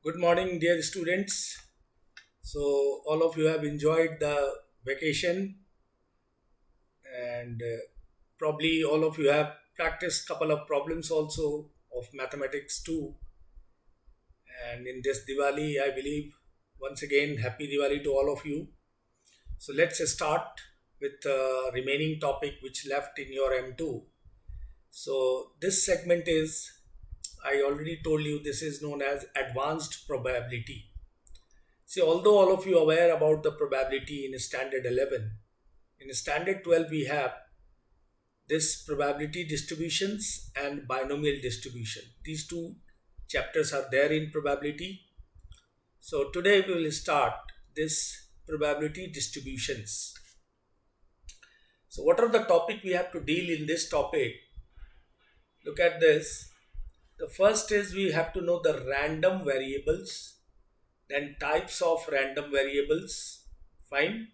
Good morning, dear students. So, all of you have enjoyed the vacation, and probably all of you have practiced couple of problems also of mathematics too. And in this Diwali, I believe once again, happy Diwali to all of you. So, let's start with the remaining topic which left in your M2. So, this segment is, I already told you, this is known as advanced probability. See, although all of you are aware about the probability in standard 11, in standard 12 we have this probability distributions and binomial distribution. These two chapters are there in probability. So today we will start this probability distributions. So what are the topic we have to deal in this topic? Look at this. The first is we have to know the random variables, then types of random variables. Fine.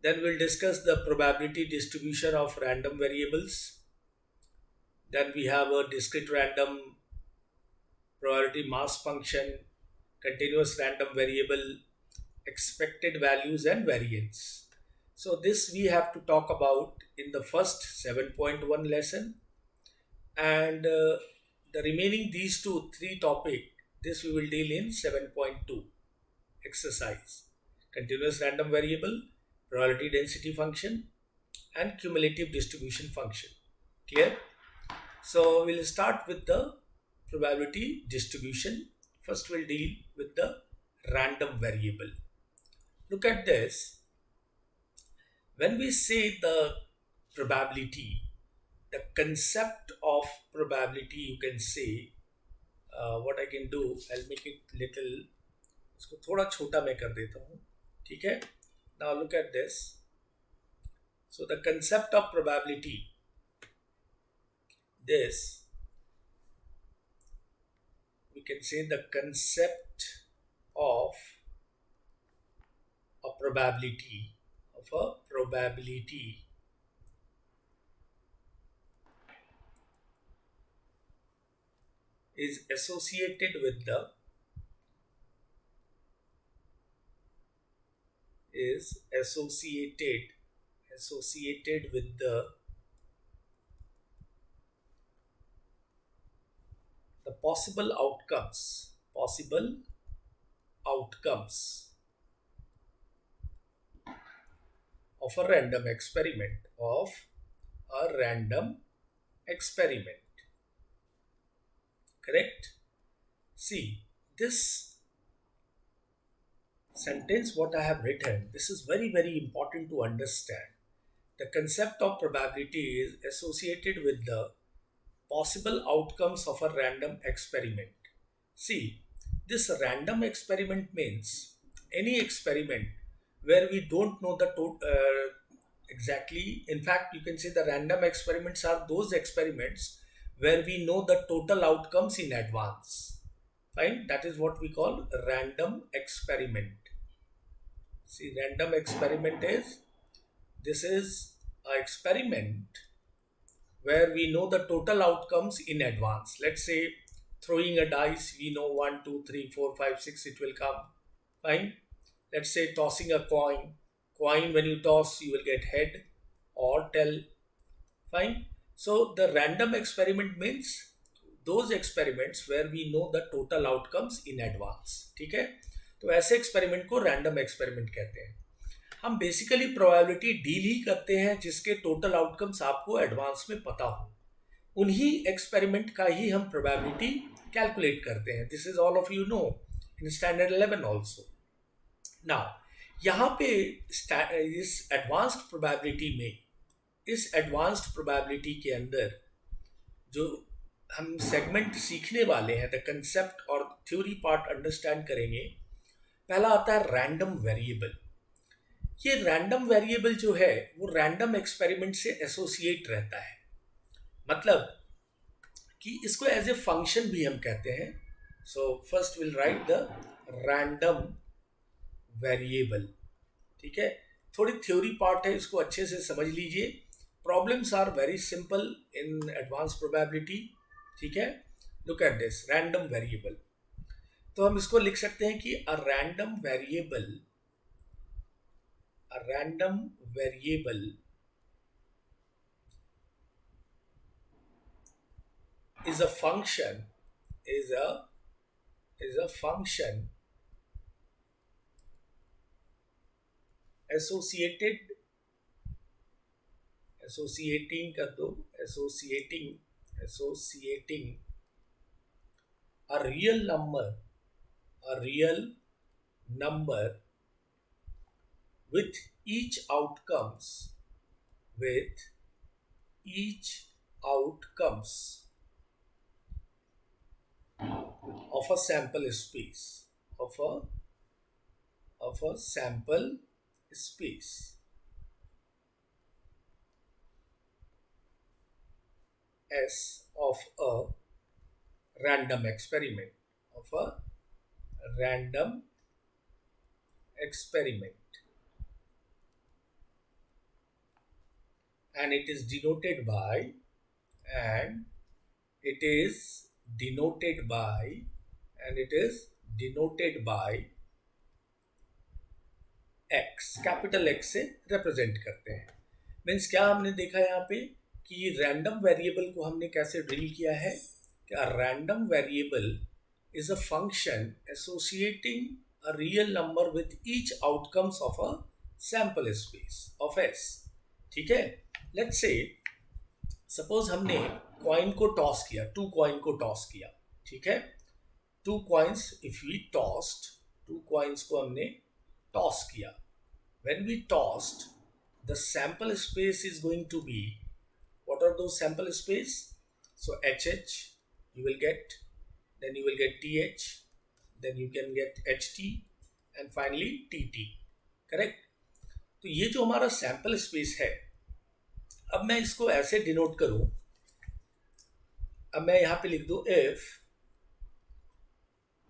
Then we'll discuss the probability distribution of random variables. Then we have a discrete random probability mass function, continuous random variable, expected values and variance. So this we have to talk about in the first 7.1 lesson, and the remaining these three topic, this we will deal in 7.2 exercise, continuous random variable, probability density function and cumulative distribution function. Clear? So we'll start with the probability distribution. First we'll deal with the random variable. Look at this. When we say the probability, the concept of probability, you can say, what I can do, I'll make it little, इसको थोड़ा छोटा मैं कर देता हूँ, ठीक है? Now look at this. So the concept of probability, this, we can say the concept of a probability, is associated with the the possible outcomes of a random experiment. Correct? See, this sentence what I have written, this is very, very important to understand. The concept of probability is associated with the possible outcomes of a random experiment. See, this random experiment means any experiment where we don't know the exactly. In fact, you can say the random experiments are those experiments where we know the total outcomes in advance. Fine, that is what we call random experiment. See, random experiment is, this is an experiment where we know the total outcomes in advance. Let's say throwing a dice, we know 1, 2, 3, 4, 5, 6, it will come. Fine. Let's say tossing a coin. When you toss, you will get head or tail. Fine. So the random experiment means those experiments where we know the total outcomes in advance. ठीक है? तो ऐसे experiment को random experiment कहते हैं. हम basically probability deal ही करते हैं जिसके टोटल आउटकम्स आपको एडवांस में पता हो. उन्हीं एक्सपेरिमेंट का ही हम प्रोबेबिलिटी कैलकुलेट करते हैं. This is all of you know in standard 11 also. Now यहाँ पे इस एडवांस्ड प्रोबेबिलिटी में, इस एडवांस्ड प्रोबेबिलिटी के अंदर जो हम सेगमेंट सीखने वाले हैं, द कंसेप्ट और थ्योरी पार्ट अंडरस्टैंड करेंगे. पहला आता है रैंडम वेरिएबल. ये रैंडम वेरिएबल जो है वो रैंडम एक्सपेरिमेंट से एसोसिएट रहता है. मतलब कि इसको एज ए फंक्शन भी हम कहते हैं. So first will write the random variable. ठीक है, थोड़ी थ्योरी पार्ट है, इसको अच्छे से समझ लीजिए. Problems are very simple in advance probability. ठीक है, look at this random variable. तो हम इसको लिख सकते हैं कि a random variable is a function is a function associated associating कर दो associating a real number with each outcomes of a sample space of a sample space S of a random experiment and it is denoted by and it is denoted by x, capital x से represent करते हैं। Means क्या हमने देखा यहाँ पे कि random variable को हमने कैसे ड्रिल किया है कि random variable is a function associating a real number with each outcomes of a sample space of S. ठीक है, लेट्स से सपोज हमने कॉइन को टॉस किया, 2 कॉइन को टॉस किया। ठीक है, 2 coins if we tossed, 2 coins को हमने टॉस किया। When we tossed, the sample space is going to be, what are those sample space? So HH you will get, then you will get TH, then you can get HT and finally TT, correct? तो ये जो हमारा sample space है, अब मैं इसको ऐसे denote करूं, अब मैं यहां पे लिख दूं if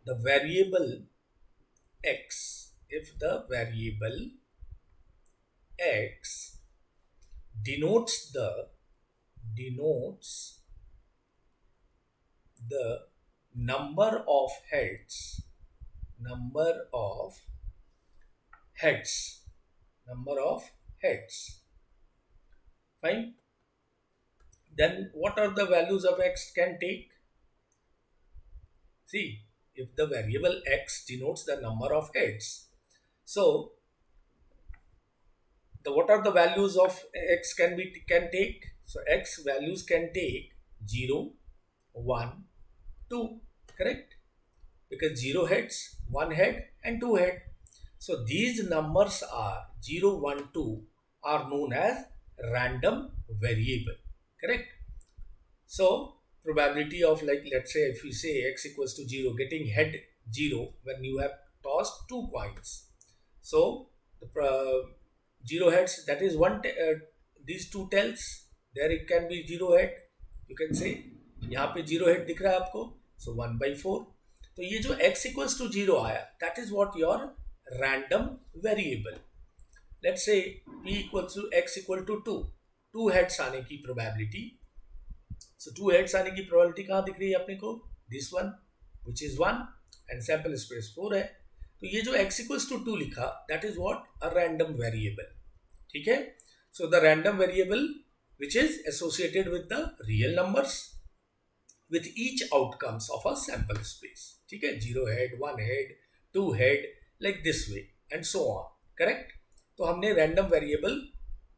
the variable x denotes the number of heads, fine, then what are the values of x can take? See, if the variable x denotes the number of heads, so what are the values of x can take? So x values can take 0, 1, 2, correct? Because 0 heads, 1 head and 2 head. So these numbers are 0, 1, 2 are known as random variable, correct? So probability of, like, let's say if we say x equals to 0, getting head 0 when you have tossed 2 coins. So the 0 heads, that is these 2 tails, there it can be 0 head, you can say यहाँ पे 0 head दिख रहा है आपको, so 1/4। तो ये जो x equals to 0 आया, that is what your random variable. Let's say p equals to x equal to 2 heads आने की probability, so 2 heads आने की probability कहाँ दिख रही है अपने को? This one which is 1 and sample space 4 है। तो ये जो x equals to 2 लिखा, that is what a random variable, ठीक है? So the random variable which is associated with the real numbers with each outcomes of a sample space, ठीक है? 0 head, 1 head, 2 head, like this way and so on, correct? तो हमने random variable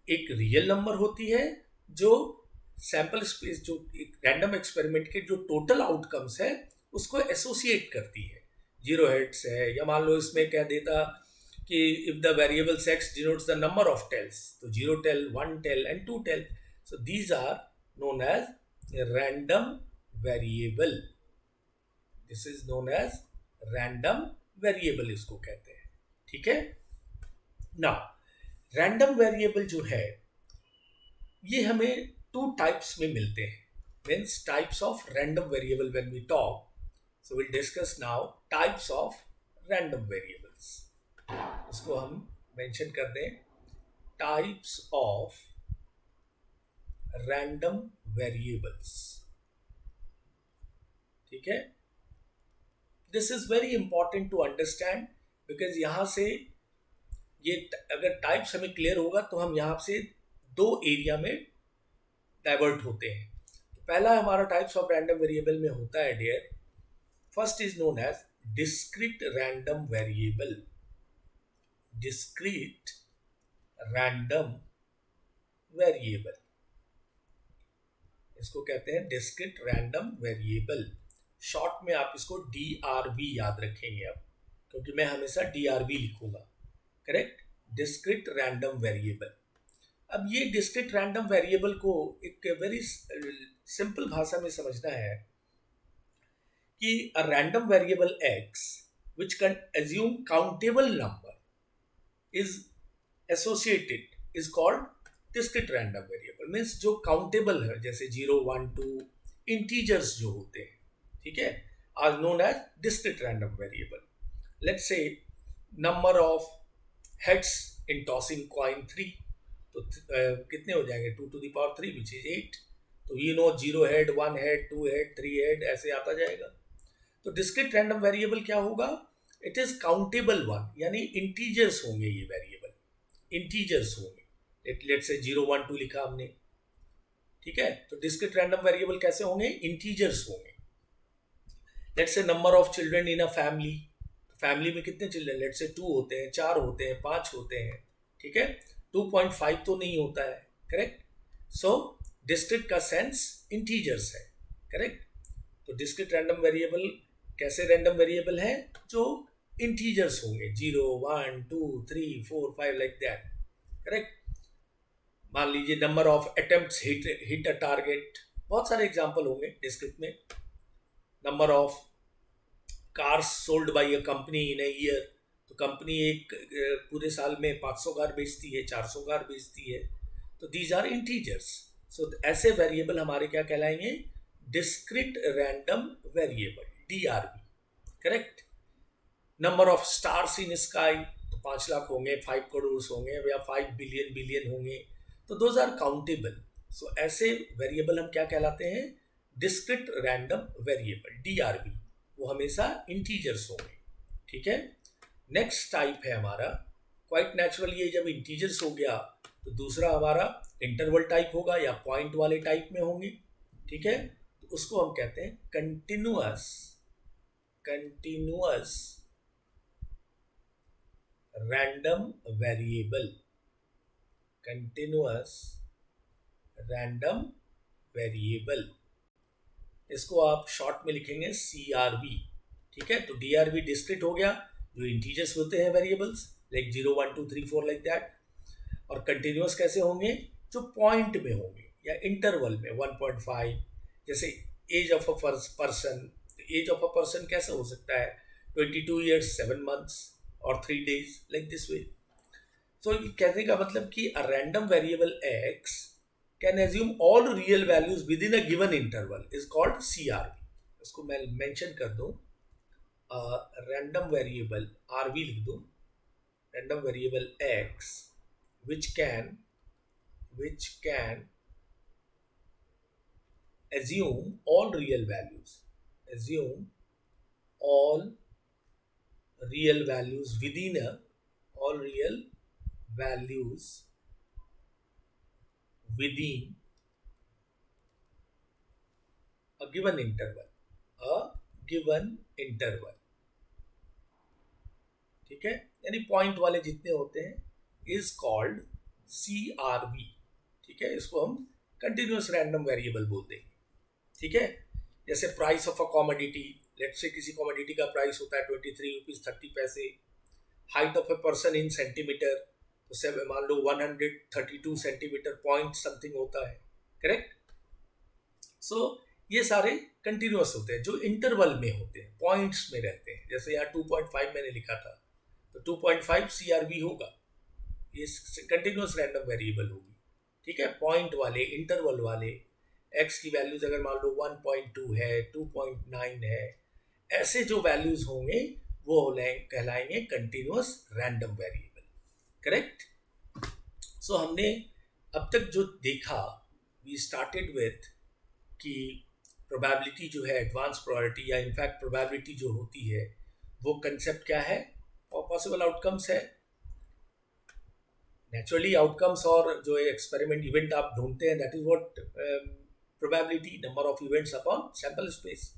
एक real number होती है जो sample space, जो एक रैंडम एक्सपेरिमेंट के जो टोटल आउटकम्स है उसको एसोसिएट करती है। 0 हेड्स है, या मान लो इसमें कह देता कि if the variable x denotes the number of tails, तो 0 tail, 1 tail and 2 tail, so these are known as random variable. This is known as random variable, इसको कहते हैं, ठीक है? नाउ रैंडम वेरिएबल जो है ये हमें 2 types में मिलते हैं, means types of random variable when we talk. So we'll discuss now types of random variables. इसको हम mention कर दें, types of random variables, ठीक है? This is very important to understand, because यहाँ से ये अगर टाइप्स हमें क्लियर होगा तो हम यहाँ से दो एरिया में डाइवर्ट होते हैं. तो पहला हमारा टाइप्स ऑफ रैंडम वेरिएबल में होता है dear, first is known as discrete random variable. Discrete random variable, इसको कहते हैं डिस्क्रीट रैंडम वेरिएबल. शॉर्ट में आप इसको DRV याद रखेंगे अब, क्योंकि मैं हमेशा DRV लिखूंगा. Correct, discrete random variable. अब ये डिस्क्रीट रैंडम वेरिएबल को एक वेरी सिंपल भाषा में समझना है कि a random variable x which can assume countable number is associated is called discrete random variable. Means जो काउंटेबल है, जैसे 0 1 2 इंटीजर्स जो होते हैं, ठीक है, are known as discrete random variable. Let's say number of heads in tossing coin 3, तो कितने हो जाएंगे 2 to the power 3 which is 8. तो you know 0 head 1 head 2 head 3 head ऐसे आता जाएगा. तो डिस्क्रीट रैंडम वेरिएबल क्या होगा? इट इज काउंटेबल वन, यानी इंटीजर्स होंगे ये वेरिएबल, इंटीजर्स होंगे. लेट्स से 0 1 2 लिखा हमने, ठीक है. तो डिस्क्रीट रैंडम वेरिएबल कैसे होंगे? इंटीजर्स होंगे. Let's say number of children in a family, family में कितने चिल्ड्रन? लेट्स से 2 होते हैं, 4 होते हैं, 5 होते हैं, ठीक है. 2.5 तो नहीं होता है. करेक्ट. सो डिस्क्रीट का सेंस इंटीजर्स है. करेक्ट. तो डिस्क्रीट रैंडम वेरिएबल कैसे रैंडम वेरिएबल है? जो इंटीजर्स होंगे, 0 1 2 3 4 5 लाइक दैट. करेक्ट. मान लीजिए number of attempts hit a target, बहुत सारे एग्जांपल होंगे डिस्क्रीट में. Number of cars sold by a company in a year, तो कंपनी एक पूरे साल में 500 कार बेचती है, 400 कार बेचती है, तो दीज आर इंटीजर्स. सो ऐसे वेरिएबल हमारे क्या कहलाएंगे? Discrete random variable, DRV. Correct. Number of stars in sky, तो 5 लाख होंगे, 5 करोड़ होंगे, या 5 बिलियन होंगे, तो दोज आर काउंटेबल. सो ऐसे वेरिएबल हम क्या कहलाते हैं? Discrete random variable, DRV. वो हमेशा इंटीजर्स होंगे. ठीक है. नेक्स्ट टाइप है हमारा क्वाइट नेचुरल. ये जब इंटीजर्स हो गया तो दूसरा हमारा इंटरवल टाइप होगा या पॉइंट वाले टाइप में होंगे. ठीक है. तो उसको हम कहते हैं continuous random variable. Continuous random variable, इसको आप शॉर्ट में लिखेंगे CRV. ठीक है. तो DRV डिस्क्रीट हो गया, जो इंटीजर्स होते हैं वेरिएबल्स, लाइक 0 1 2 3 4 लाइक दैट. और कंटिन्यूअस कैसे होंगे? जो पॉइंट में होंगे या इंटरवल में, 1.5. जैसे age of a person, age of a person कैसा हो सकता है? 22 ईयर्स 7 मंथ्स और 3 days, लाइक दिस वे. तो ये कहने का मतलब कि a random variable x can assume all real values with in a given interval is called CRV. इसको मैं मेंशन कर दूं, रैंडम वेरिएबल RV लिख दूं, random variable x which can assume all real values, assume all real values within a all real values within a given interval. ठीक है. यानी point वाले जितने होते हैं इज कॉल्ड CRV. ठीक है. इसको हम कंटिन्यूअस रैंडम वेरिएबल बोल देंगे. ठीक है. जैसे price of a commodity, let's say किसी कॉमोडिटी का प्राइस होता है 23 रुपीज 30 पैसे. Height of a person in centimetre, तो मान लो 132 सेंटीमीटर पॉइंट समथिंग होता है. करेक्ट. सो ये सारे कंटिन्यूअस होते हैं, जो इंटरवल में होते हैं, पॉइंट्स में रहते हैं. जैसे यहाँ 2.5 मैंने लिखा था, तो 2.5 CRV होगा. ये कंटिन्यूअस रैंडम वेरिएबल होगी. ठीक है. पॉइंट वाले, इंटरवल वाले, x की वैल्यूज अगर मान लो 1.2 है, 2.9 है, ऐसे जो वैल्यूज होंगे वो कहलाएंगे कंटिन्यूअस रैंडम वेरिएबल. करेक्ट. सो हमने अब तक जो देखा, वी स्टार्टेड विथ कि प्रोबेबिलिटी जो है, एडवांस प्रोबेबिलिटी या इनफैक्ट प्रोबेबिलिटी जो होती है, वो कंसेप्ट क्या है और पॉसिबल आउटकम्स है। नेचुरली आउटकम्स और जो एक्सपेरिमेंट इवेंट आप ढूंढते हैं, that is what probability, number of events upon sample space.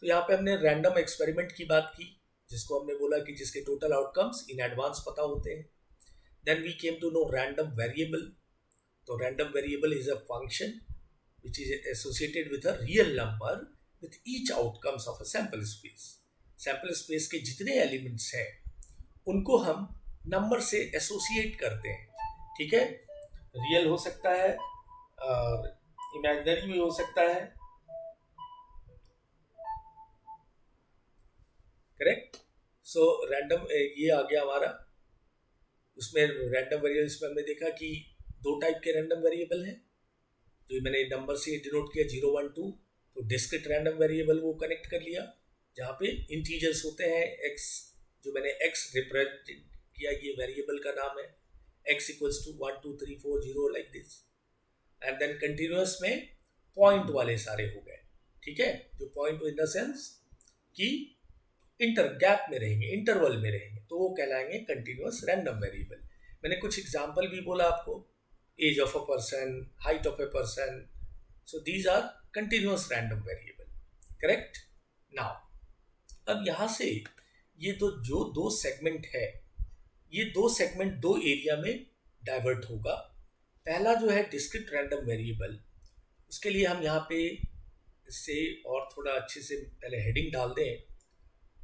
तो यहाँ पे हमने रैंडम एक्सपेरिमेंट की बात की, जिसको हमने बोला कि जिसके टोटल आउटकम्स इन एडवांस पता होते हैं। Then we came to know random variable. तो random variable is a function which is associated with a real number with each outcomes of a sample space. Sample space के जितने elements हैं उनको हम number से एसोसिएट करते हैं, ठीक है। रियल हो सकता है और इमेजिनरी भी हो सकता है, करेक्ट। सो रैंडम ये आ गया हमारा। उसमें रैंडम वेरिएबल्स में हमने देखा कि दो टाइप के रैंडम वेरिएबल हैं, जो मैंने नंबर से डिनोट किया 0 1 2। तो डिस्क्रिट रैंडम वेरिएबल वो कनेक्ट कर लिया, जहाँ पे इंटीजर्स होते हैं x, जो मैंने x रिप्रेजेंट किया, ये वेरिएबल का नाम है, x equals to 1 2 3 4 0 like this. And then continuous में पॉइंट वाले सारे हो गए, ठीक है, जो पॉइंट इन द सेंस कि इंटर गैप में रहेंगे, इंटरवल में रहेंगे, तो वो कहलाएंगे कंटिन्यूअस रैंडम वेरिएबल। मैंने कुछ एग्जाम्पल भी बोला आपको, age of a person, height of a person. So these are continuous random variable, correct? Now, अब यहाँ से ये तो जो दो सेगमेंट है, ये दो सेगमेंट दो एरिया में डाइवर्ट होगा। पहला जो है डिस्क्रिट रैंडम वेरिएबल, उसके लिए हम यहाँ पे इससे और थोड़ा अच्छे से पहले हेडिंग डाल दें,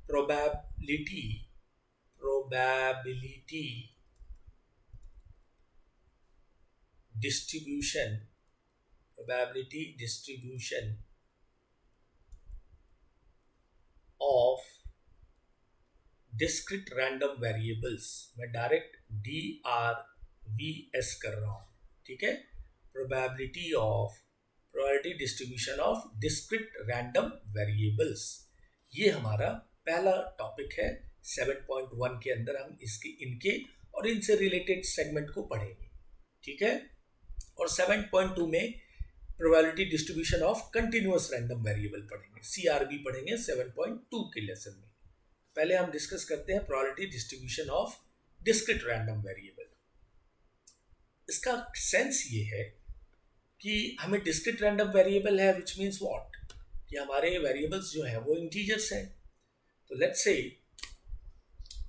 probability distribution, probability distribution of discrete random variables। मैं डायरेक्ट DRVS कर रहा हूँ, ठीक है। probability distribution of discrete random variables, ये हमारा पहला टॉपिक है। 7.1 के अंदर हम इनके और इनसे रिलेटेड सेगमेंट को पढ़ेंगे, ठीक है। और 7.2 में probability distribution of continuous random variable पढ़ेंगे, CRV पढ़ेंगे 7.2 के लेसन में। पहले हम डिस्कस करते हैं probability distribution of discrete random variable. इसका सेंस ये है कि हमें डिस्क्रिट रैंडम वेरिएबल है, विच मीन्स व्हाट, कि हमारे वेरिएबल्स जो हैं वो इंटीजर्स हैं। तो लेट्स से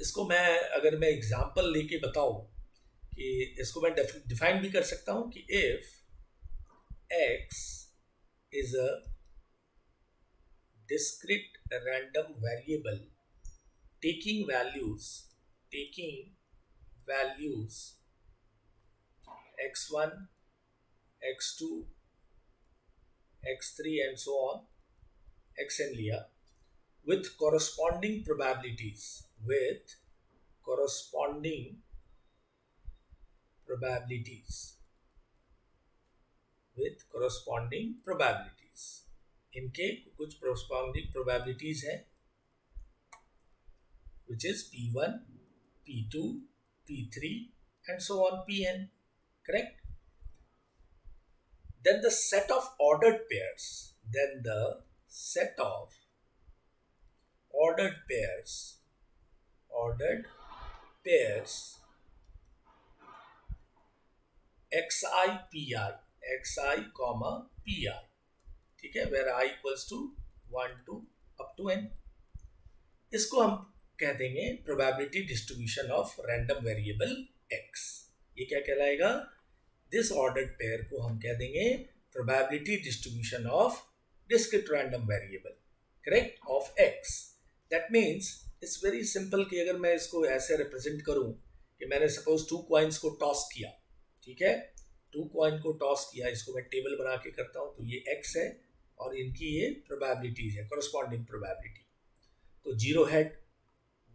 इसको अगर मैं एग्जांपल लेके बताऊं, कि इसको मैं डिफाइन भी कर सकता हूं कि if x is a discrete random variable taking values x1 x2 x3 and so on, xn लिया, with corresponding probabilities, इनके कुछ corresponding probabilities हैं, which is P1, P2, P3 and so on, Pn, correct? Then the set of ordered pairs, xi comma pi, ठीक है, where I equals to 1 to up to n। इसको हम कह देंगे probability distribution of random variable x। ये क्या कहलाएगा? This ordered pair को हम कह देंगे probability distribution of discrete random variable, correct, of x। That means it's very simple कि अगर मैं इसको ऐसे रिप्रेजेंट करूं कि मैंने सपोज 2 कॉइन्स को टॉस किया, ठीक है, 2 कॉइन को टॉस किया, इसको मैं टेबल बना के करता हूं, तो ये x है और इनकी ये प्रोबेबिलिटीज है, कॉरस्पॉन्डिंग प्रोबेबिलिटी। तो 0 हेड,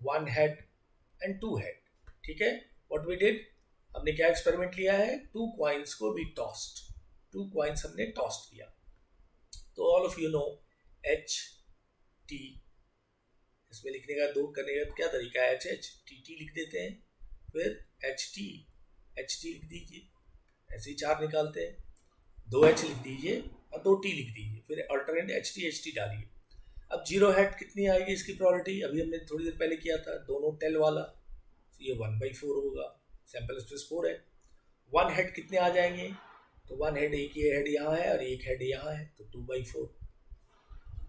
1 हेड एंड 2 हेड, ठीक है। व्हाट वी डिड, हमने क्या एक्सपेरिमेंट लिया है, 2 कॉइन्स को भी टॉस्ड, 2 कॉइन्स हमने टॉस्ट किया। तो all of you know H T, इसमें लिखने का दो करने का क्या तरीका है, एच एच टी टी लिख देते हैं, फिर एच टी लिख दीजिए, ऐसे ही 4 निकालते हैं, 2 एच लिख दीजिए और 2t लिख दीजिए, फिर अल्टरनेट एच टी डालिए। अब जीरो हेड कितनी आएगी इसकी प्रोबेबिलिटी, अभी हमने थोड़ी देर पहले किया था, दोनों टेल वाला, तो ये 1/4 होगा, सैंपल स्पेस 4 है। वन हेड कितने आ जाएंगे, तो वन हेड, एक ये हेड यहाँ है और एक हेड यहाँ है, तो 2/4।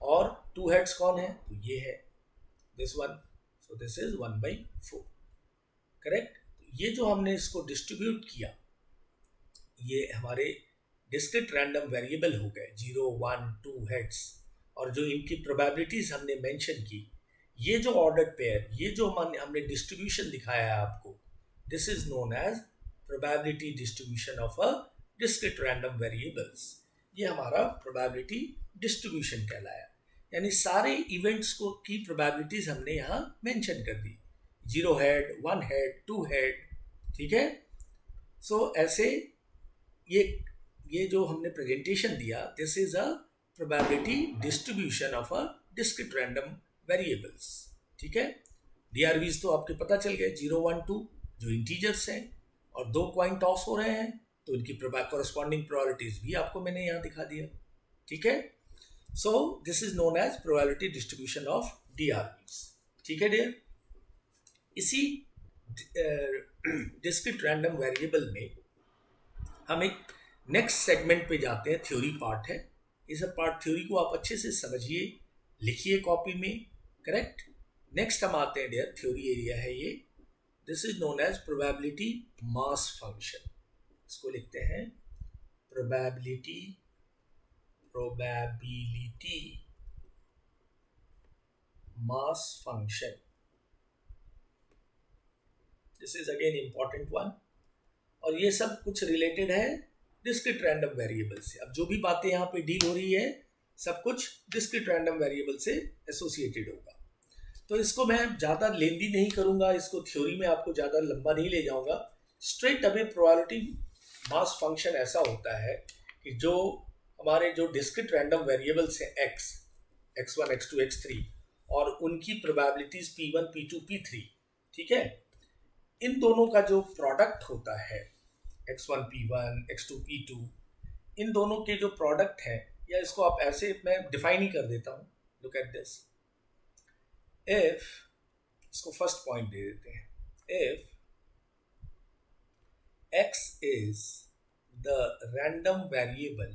और टू हेड्स कौन है, तो ये है this one, so this is 1/4, correct. ये जो हमने इसको डिस्ट्रीब्यूट किया, ये हमारे डिस्क्रीट रैंडम वेरिएबल हो गए, 0 1 2 हेड्स, और जो इनकी प्रोबेबिलिटीज हमने मेंशन की, ये जो ऑर्डर्ड पेयर, ये जो हमने डिस्ट्रीब्यूशन दिखाया है आपको, this is known as probability distribution of a discrete random variables. ये हमारा प्रोबेबिलिटी डिस्ट्रीब्यूशन कहलाया, यानी सारे इवेंट्स को की प्रोबेबिलिटीज हमने यहाँ मेंशन कर दी, 0 हेड, 1 हेड, 2 हेड, ठीक है। सो ऐसे ये जो हमने प्रेजेंटेशन दिया, this is a probability distribution of a discrete random variables, ठीक है। डीआरवीज तो आपके पता चल गए, 0 1 2 जो इंटीजर्स हैं, और 2 कॉइन टॉस हो रहे हैं, तो इनकी कॉरस्पॉन्डिंग प्रोबेबिलिटीज भी आपको मैंने यहाँ दिखा दिया, ठीक है। So this is known as probability distribution of DRVs, ठीक है डियर। इसी डिस्क्रीट रैंडम वेरिएबल में हम एक नेक्स्ट सेगमेंट पे जाते हैं, थ्योरी पार्ट है। ये सब पार्ट थ्योरी को आप अच्छे से समझिए, लिखिए कॉपी में, करेक्ट। नेक्स्ट हम आते हैं डियर, थ्योरी एरिया है ये, this is known as probability mass function. इसको लिखते हैं probability mass function. This is again important one, और ये सब कुछ रिलेटेड है डिस्क्रीट रैंडम वेरिएबल से। अब जो भी बातें यहाँ पे डील हो रही है, सब कुछ डिस्क्रीट रैंडम वेरिएबल से एसोसिएटेड होगा। तो इसको मैं ज़्यादा लेंदी नहीं करूँगा, इसको थ्योरी में आपको ज़्यादा लंबा नहीं ले जाऊँगा। Straight away probability mass function ऐसा होता है कि जो हमारे जो डिस्क्रीट रैंडम वेरिएबल्स हैं x1 x2 x3, और उनकी प्रोबेबिलिटीज p1 p2 p3, ठीक है, इन दोनों का जो प्रोडक्ट होता है x1 p1 x2 p2, इन दोनों के जो प्रोडक्ट है, या इसको आप ऐसे मैं डिफाइन ही कर देता हूँ, लुक एट दिस। इफ, इसको फर्स्ट पॉइंट दे देते हैं, if x is the random variable,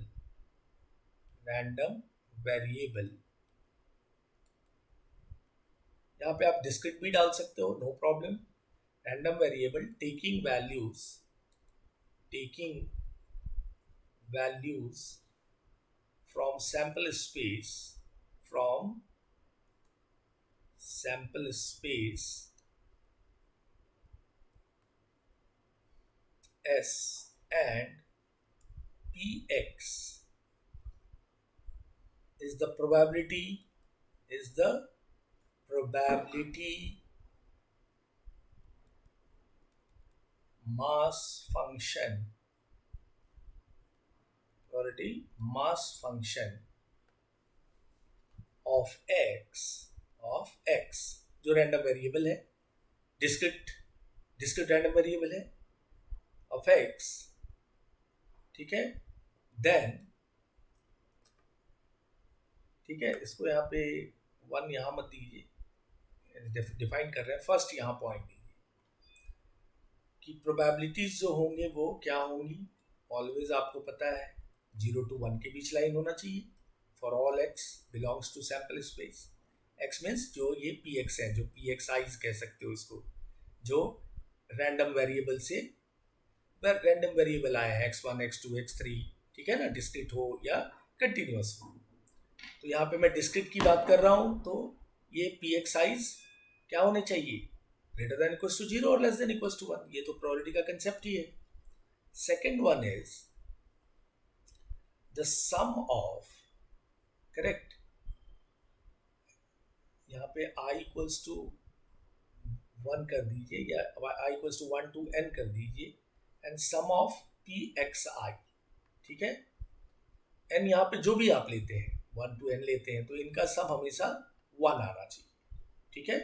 यहाँ पे आप डिस्क्रीट भी डाल सकते हो, no problem. Random variable taking values from sample space S and Px is the probability mass function, of x, जो रैंडम वेरिएबल है, डिस्क्रीट रैंडम वेरिएबल है, of x, ठीक है। देन, ठीक है, इसको यहाँ पे 1 यहाँ मत दीजिए, डिफाइन कर रहे हैं, फर्स्ट यहाँ पॉइंट दीजिए कि प्रोबेबिलिटीज जो होंगे वो क्या होंगी। ऑलवेज आपको पता है 0 to 1 के बीच लाइन होना चाहिए for all x belongs to sample space. x means जो ये px है, जो pxi's कह सकते हो इसको, जो रैंडम वेरिएबल आए हैं x1 x2 x3, ठीक है ना, डिस्क्रीट हो या कंटिन्यूअस हो। तो यहाँ पे मैं डिस्क्रीट की बात कर रहा हूँ, तो ये pxi's क्या होने चाहिए, ग्रेटर देन इक्वल्स टू 0 और लेस देन इक्वल्स टू 1। ये तो प्रोबेबिलिटी का कंसेप्ट ही है। Second one is the sum of, correct, यहाँ पे i इक्वल्स टू 1 कर दीजिए, या i equals to 1 to n कर दीजिए, एंड सम ऑफ pxi, ठीक है। n यहाँ पे जो भी आप लेते हैं 1 to n लेते हैं, तो इनका सम हमेशा 1 आना चाहिए, ठीक है।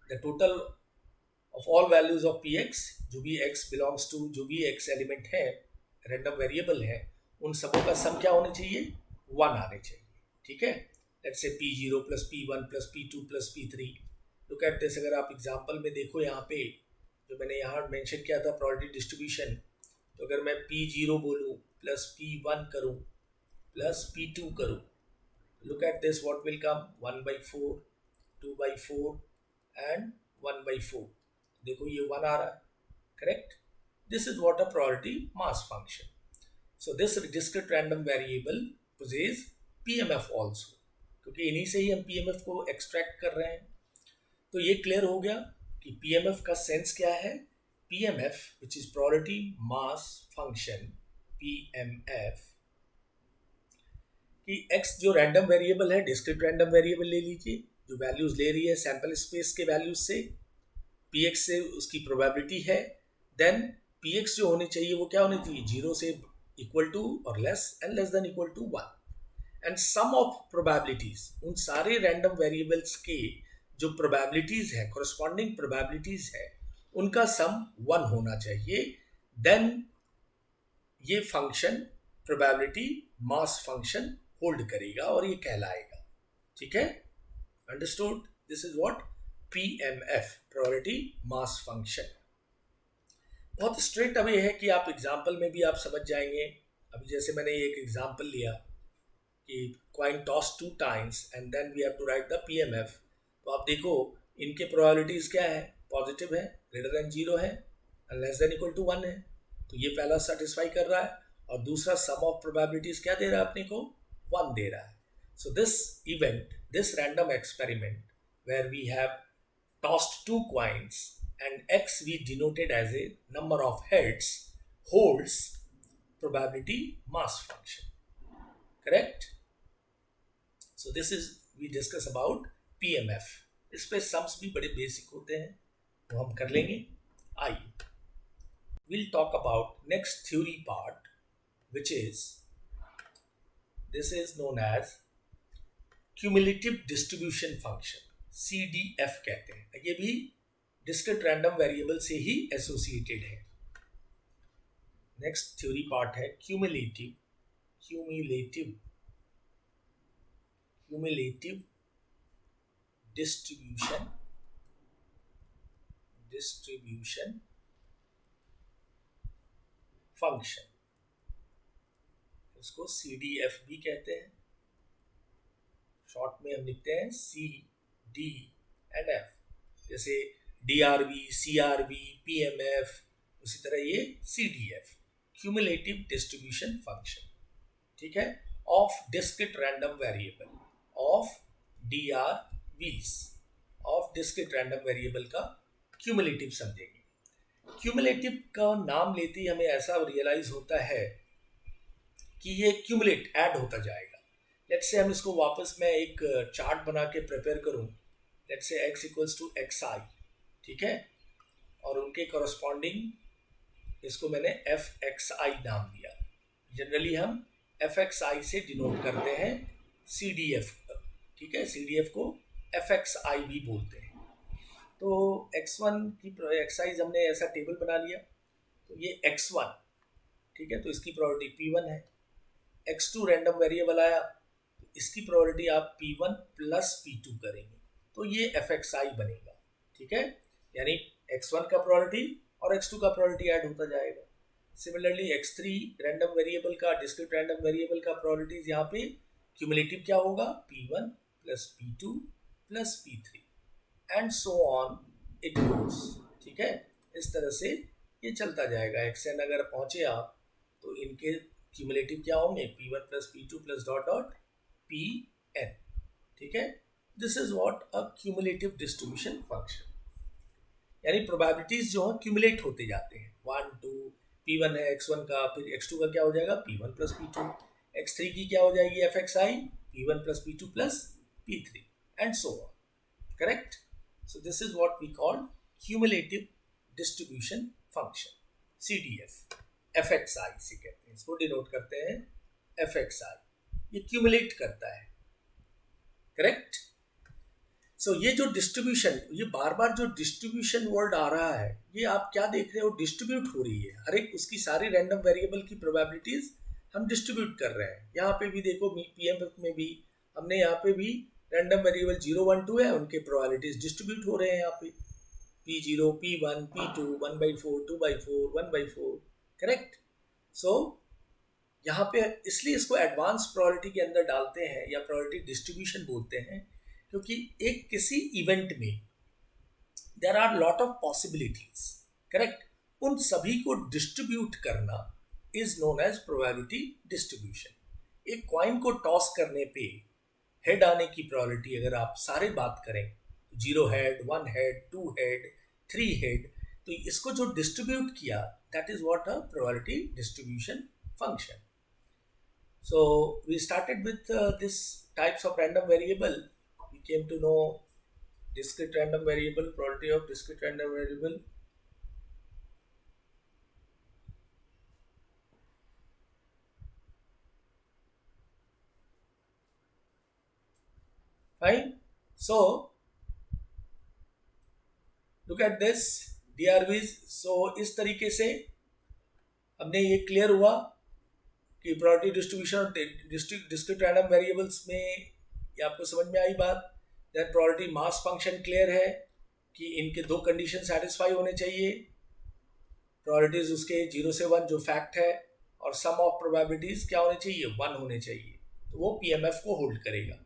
The total of all values of px, जो भी x बिलोंग्स टू, जो भी x एलिमेंट है, रैंडम वेरिएबल है, उन सबों का सम क्या होना चाहिए, 1 आने चाहिए, ठीक है। Let's say P0 plus P1 plus P2 plus P3। Look at this, अगर आप एग्जांपल में देखो यहाँ पे जो मैंने यहाँ मेंशन किया था प्रोबेबिलिटी डिस्ट्रीब्यूशन, तो अगर मैं P0 बोलूँ प्लस P1 करूँ प्लस P2 करूँ, look at this, what will come? 1/4, 2/4 and 1/4। देखो ये 1 आ रहा है, correct? This is what a probability mass function. So this discrete random variable possesses PMF also, क्योंकि इन्हीं से ही हम PMF को एक्सट्रैक्ट कर रहे हैं। तो ये क्लियर हो गया कि PMF का सेंस क्या है। PMF which is probability mass function, PMF, कि x जो रैंडम वेरिएबल है, डिस्क्रीट रैंडम वेरिएबल ले लीजिए, जो वैल्यूज ले रही है सैंपल स्पेस के वैल्यूज से, px से उसकी प्रोबेबिलिटी है, देन px जो होनी चाहिए वो क्या होनी चाहिए, 0 से इक्वल टू और less and less than equal to 1, and sum of probabilities, उन सारे रैंडम वेरिएबल्स के जो प्रोबेबिलिटीज है, कोरस्पॉन्डिंग प्रोबेबिलिटीज है, उनका सम 1 होना चाहिए। देन ये function probability mass function hold करेगा और ये कहलाएगा, ठीक है। Understood? This is what PMF, probability mass function. बहुत स्ट्रेट अवे है कि आप एग्जाम्पल में भी आप समझ जाएंगे। अभी जैसे मैंने एक एग्जाम्पल लिया कि coin toss 2 times and then we have to write the PMF, तो आप देखो इनके प्रोबेबिलिटीज क्या है, पॉजिटिव है, ग्रेटर देन 0 है and less than equal to 1 है, तो ये पहला सेटिस्फाई कर रहा है। और दूसरा सम ऑफ प्रोबेबिलिटीज क्या दे रहा है अपने को, 1 दे रहा है। So this event, this random experiment where we have tossed 2 coins and x we denoted as a number of heads, holds probability mass function, correct? So this is we discuss about PMF। इस पे sums भी बड़े basic होते हैं, वो हम कर लेंगे। आइए we'll talk about next theory part, which is, this is known as cumulative distribution function, CDF कहते हैं। ये भी डिस्क्रीट रैंडम वेरिएबल से ही एसोसिएटेड है। नेक्स्ट थ्योरी पार्ट है क्यूमुलेटिव डिस्ट्रीब्यूशन फंक्शन, उसको CDF भी कहते हैं। शॉर्ट में हम लिखते हैं CD एंड F, जैसे DRV, CRV, PMF, उसी तरह ये CDF, क्यूमुलेटिव डिस्ट्रीब्यूशन फंक्शन, ठीक है, of discrete random variable, of DRVs, of discrete random variable का क्यूमुलेटिव समझेंगे। क्यूमुलेटिव का नाम लेते ही हमें ऐसा रियलाइज होता है कि ये क्यूमुलेट ऐड होता जाएगा। लेट्स से हम इसको वापस मैं एक चार्ट बना के प्रिपेयर करूं, let's say x equals to xi, ठीक है, और उनके कॉरस्पॉन्डिंग इसको मैंने fxi नाम दिया। जनरली हम fxi से डिनोट करते हैं CDF, ठीक है, CDF को fxi भी बोलते हैं। तो x1 की xi हमने ऐसा टेबल बना लिया, तो ये x1, ठीक है, तो इसकी प्रोबेबिलिटी P1 है। x2 रैंडम वेरिएबल आया, तो इसकी प्रोबेबिलिटी आप P1 प्लस P2 करेंगे, तो ये fxi बनेगा, ठीक है, यानी x1 का प्रोबेबिलिटी और x2 का प्रोबेबिलिटी ऐड होता जाएगा। सिमिलरली x3 रैंडम वेरिएबल का, डिस्क्रीट रैंडम वेरिएबल का प्रोबेबिलिटीज यहाँ पे क्यूमुलेटिव क्या होगा, P1 plus P2 plus P3 and so on it goes, ठीक है। इस तरह से ये चलता जाएगा। xn अगर पहुंचे आप तो इनके क्यूमुलेटिव क्या होंगे, P1 plus P2 plus dot dot Pn, ठीक है। This is what a cumulative distribution function, यानी प्रोबेबिलिटीज जो है क्यूमुलेट होते जाते हैं। 1 2 P1 है x1 का, फिर x2 का क्या हो जाएगा, P1 प्लस P2, x3 की क्या हो जाएगी fxi, P1 plus P2 plus P3 and so on, correct. So this is what we call cumulative distribution function, CDF, fxi से कहते हैं, इसको डिनोट करते हैं fxi, ये क्यूमुलेट करता है, करेक्ट। सो ये जो डिस्ट्रीब्यूशन, ये बार बार जो डिस्ट्रीब्यूशन वर्ड आ रहा है, ये आप क्या देख रहे हो, डिस्ट्रीब्यूट हो रही है, हर एक उसकी सारी रैंडम वेरिएबल की प्रोबेबिलिटीज हम डिस्ट्रीब्यूट कर रहे हैं। यहाँ पे भी देखो पीएमएफ में भी हमने यहाँ पे भी रैंडम वेरिएबल 0 1 2 है, उनके प्रोबेबिलिटीज डिस्ट्रीब्यूट हो रहे हैं यहाँ पे P0 P1 P2 1/4 2/4 1/4, करेक्ट। सो यहाँ पे इसलिए इसको एडवांस प्रोबेबिलिटी के अंदर डालते हैं या प्रोबेबिलिटी डिस्ट्रीब्यूशन बोलते हैं, क्योंकि एक किसी इवेंट में there are lot of possibilities, correct. उन सभी को डिस्ट्रीब्यूट करना is known as probability distribution. एक कॉइन को टॉस करने पे हेड आने की प्रोबेबिलिटी अगर आप सारे बात करें, 0 हेड 1 हेड 2 हेड 3 हेड, तो इसको जो डिस्ट्रीब्यूट किया that is what a probability distribution function. So we started with this types of random variable. We came to know discrete random variable, probability of discrete random variable. Fine. So look at this DRVs. So इस तरीके से हमने ये clear हुआ कि probability distribution और discrete random variables में ये आपको समझ में आई बात। That probability mass function clear है कि इनके दो कंडीशन सेटिस्फाई होने चाहिए, प्रोबेबिलिटीज उसके 0 से 1 जो फैक्ट है, और सम ऑफ प्रोबेबिलिटीज क्या होने चाहिए 1 होने चाहिए, तो वो पीएमएफ को होल्ड करेगा।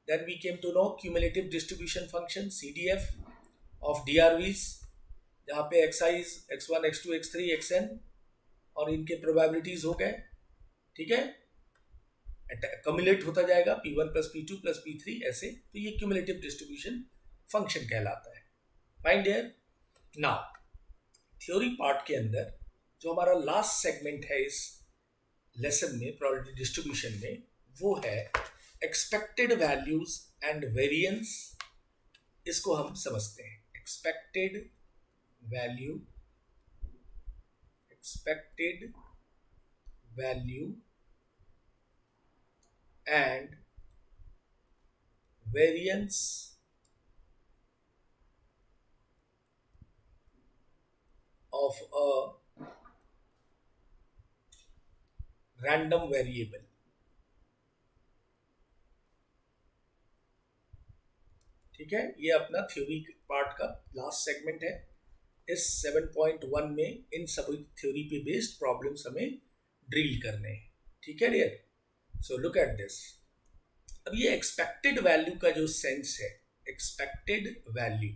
Then we came to know cumulative distribution function CDF of DRVs, जहाँ पे xi x1 x2 x3 xn और इनके प्रोबेबिलिटीज हो गए, ठीक है, कम्युलेट होता जाएगा P1 plus P2 plus P3 ऐसे, तो ये क्यूमुलेटिव डिस्ट्रीब्यूशन फंक्शन कहलाता है। Fine dear. Now theory part के अंदर जो हमारा लास्ट सेगमेंट है इस लेसन में प्रोबेबिलिटी डिस्ट्रीब्यूशन में, वो है एक्सपेक्टेड वैल्यूज एंड वेरिएंस। इसको हम समझते हैं। Expected value, expected value and variance of a random variable। ठीक है, ये अपना थ्योरी पार्ट का लास्ट सेगमेंट है। इस 7.1 में इन सभी थ्योरी पे बेस्ड प्रॉब्लम्स हमें ड्रिल करने हैं, ठीक है dear. So look at this. अब ये एक्सपेक्टेड वैल्यू का जो सेंस है, एक्सपेक्टेड वैल्यू,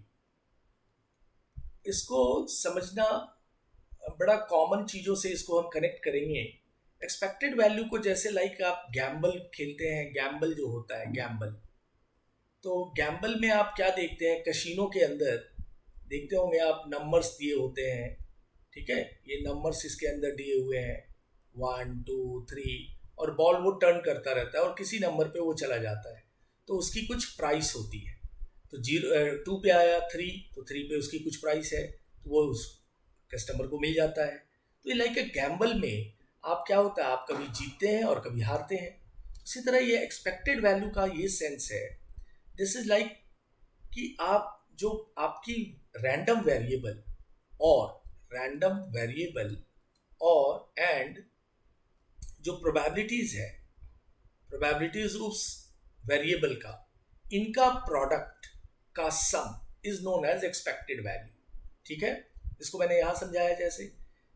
इसको समझना बड़ा कॉमन चीज़ों से इसको हम कनेक्ट करेंगे। एक्सपेक्टेड वैल्यू को जैसे लाइक आप गैम्बल खेलते हैं, गैम्बल जो होता है गैम्बल, तो गैम्बल में आप क्या देखते हैं, कसिनो के अंदर देखते होंगे आप नंबर्स दिए होते हैं, ठीक है, ये नंबर्स इसके अंदर दिए हुए हैं 1 2 3, और बॉल वो टर्न करता रहता है और किसी नंबर पे वो चला जाता है, तो उसकी कुछ प्राइस होती है। तो 2 पे आया 3, तो 3 पे उसकी कुछ प्राइस है, तो वो उस कस्टमर को मिल जाता है। तो ये लाइक ए गैम्बल में आप क्या होता है, आप कभी जीतते हैं और कभी हारते हैं। इसी तरह ये एक्सपेक्टेड वैल्यू का ये सेंस है, दिस इज लाइक कि आप जो आपकी रैंडम वेरिएबल और एंड जो प्रोबेबिलिटीज है, प्रोबेबिलिटीज उस वेरिएबल का, इनका प्रोडक्ट का sum is known as expected value. ठीक है, इसको मैंने यहां समझाया जैसे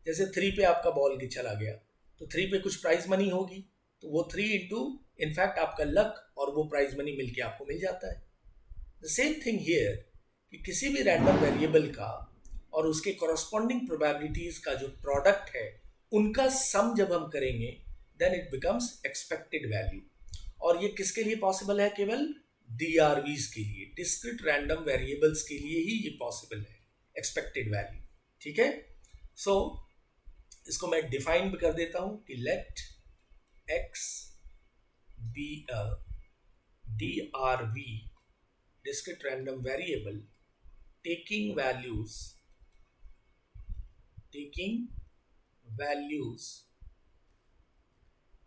जैसे 3 पे आपका बॉल चला गया, तो 3 पे कुछ प्राइज मनी होगी, तो वो 3 इंटू इनफैक्ट आपका लक और वो प्राइज मनी मिलके आपको मिल जाता है। द सेम थिंग हियर कि किसी भी रैंडम वेरिएबल का और उसके कॉरस्पॉन्डिंग प्रोबेबिलिटीज का जो प्रोडक्ट है, उनका सम जब हम करेंगे then it becomes expected value. और ये किसके लिए पॉसिबल है? केवल DRVs के लिए, डिस्क्रीट रैंडम वेरिएबल्स के लिए ही ये पॉसिबल है एक्सपेक्टेड वैल्यू। ठीक है, सो इसको मैं डिफाइन भी कर देता हूं कि let x be a DRV, discrete random variable, taking values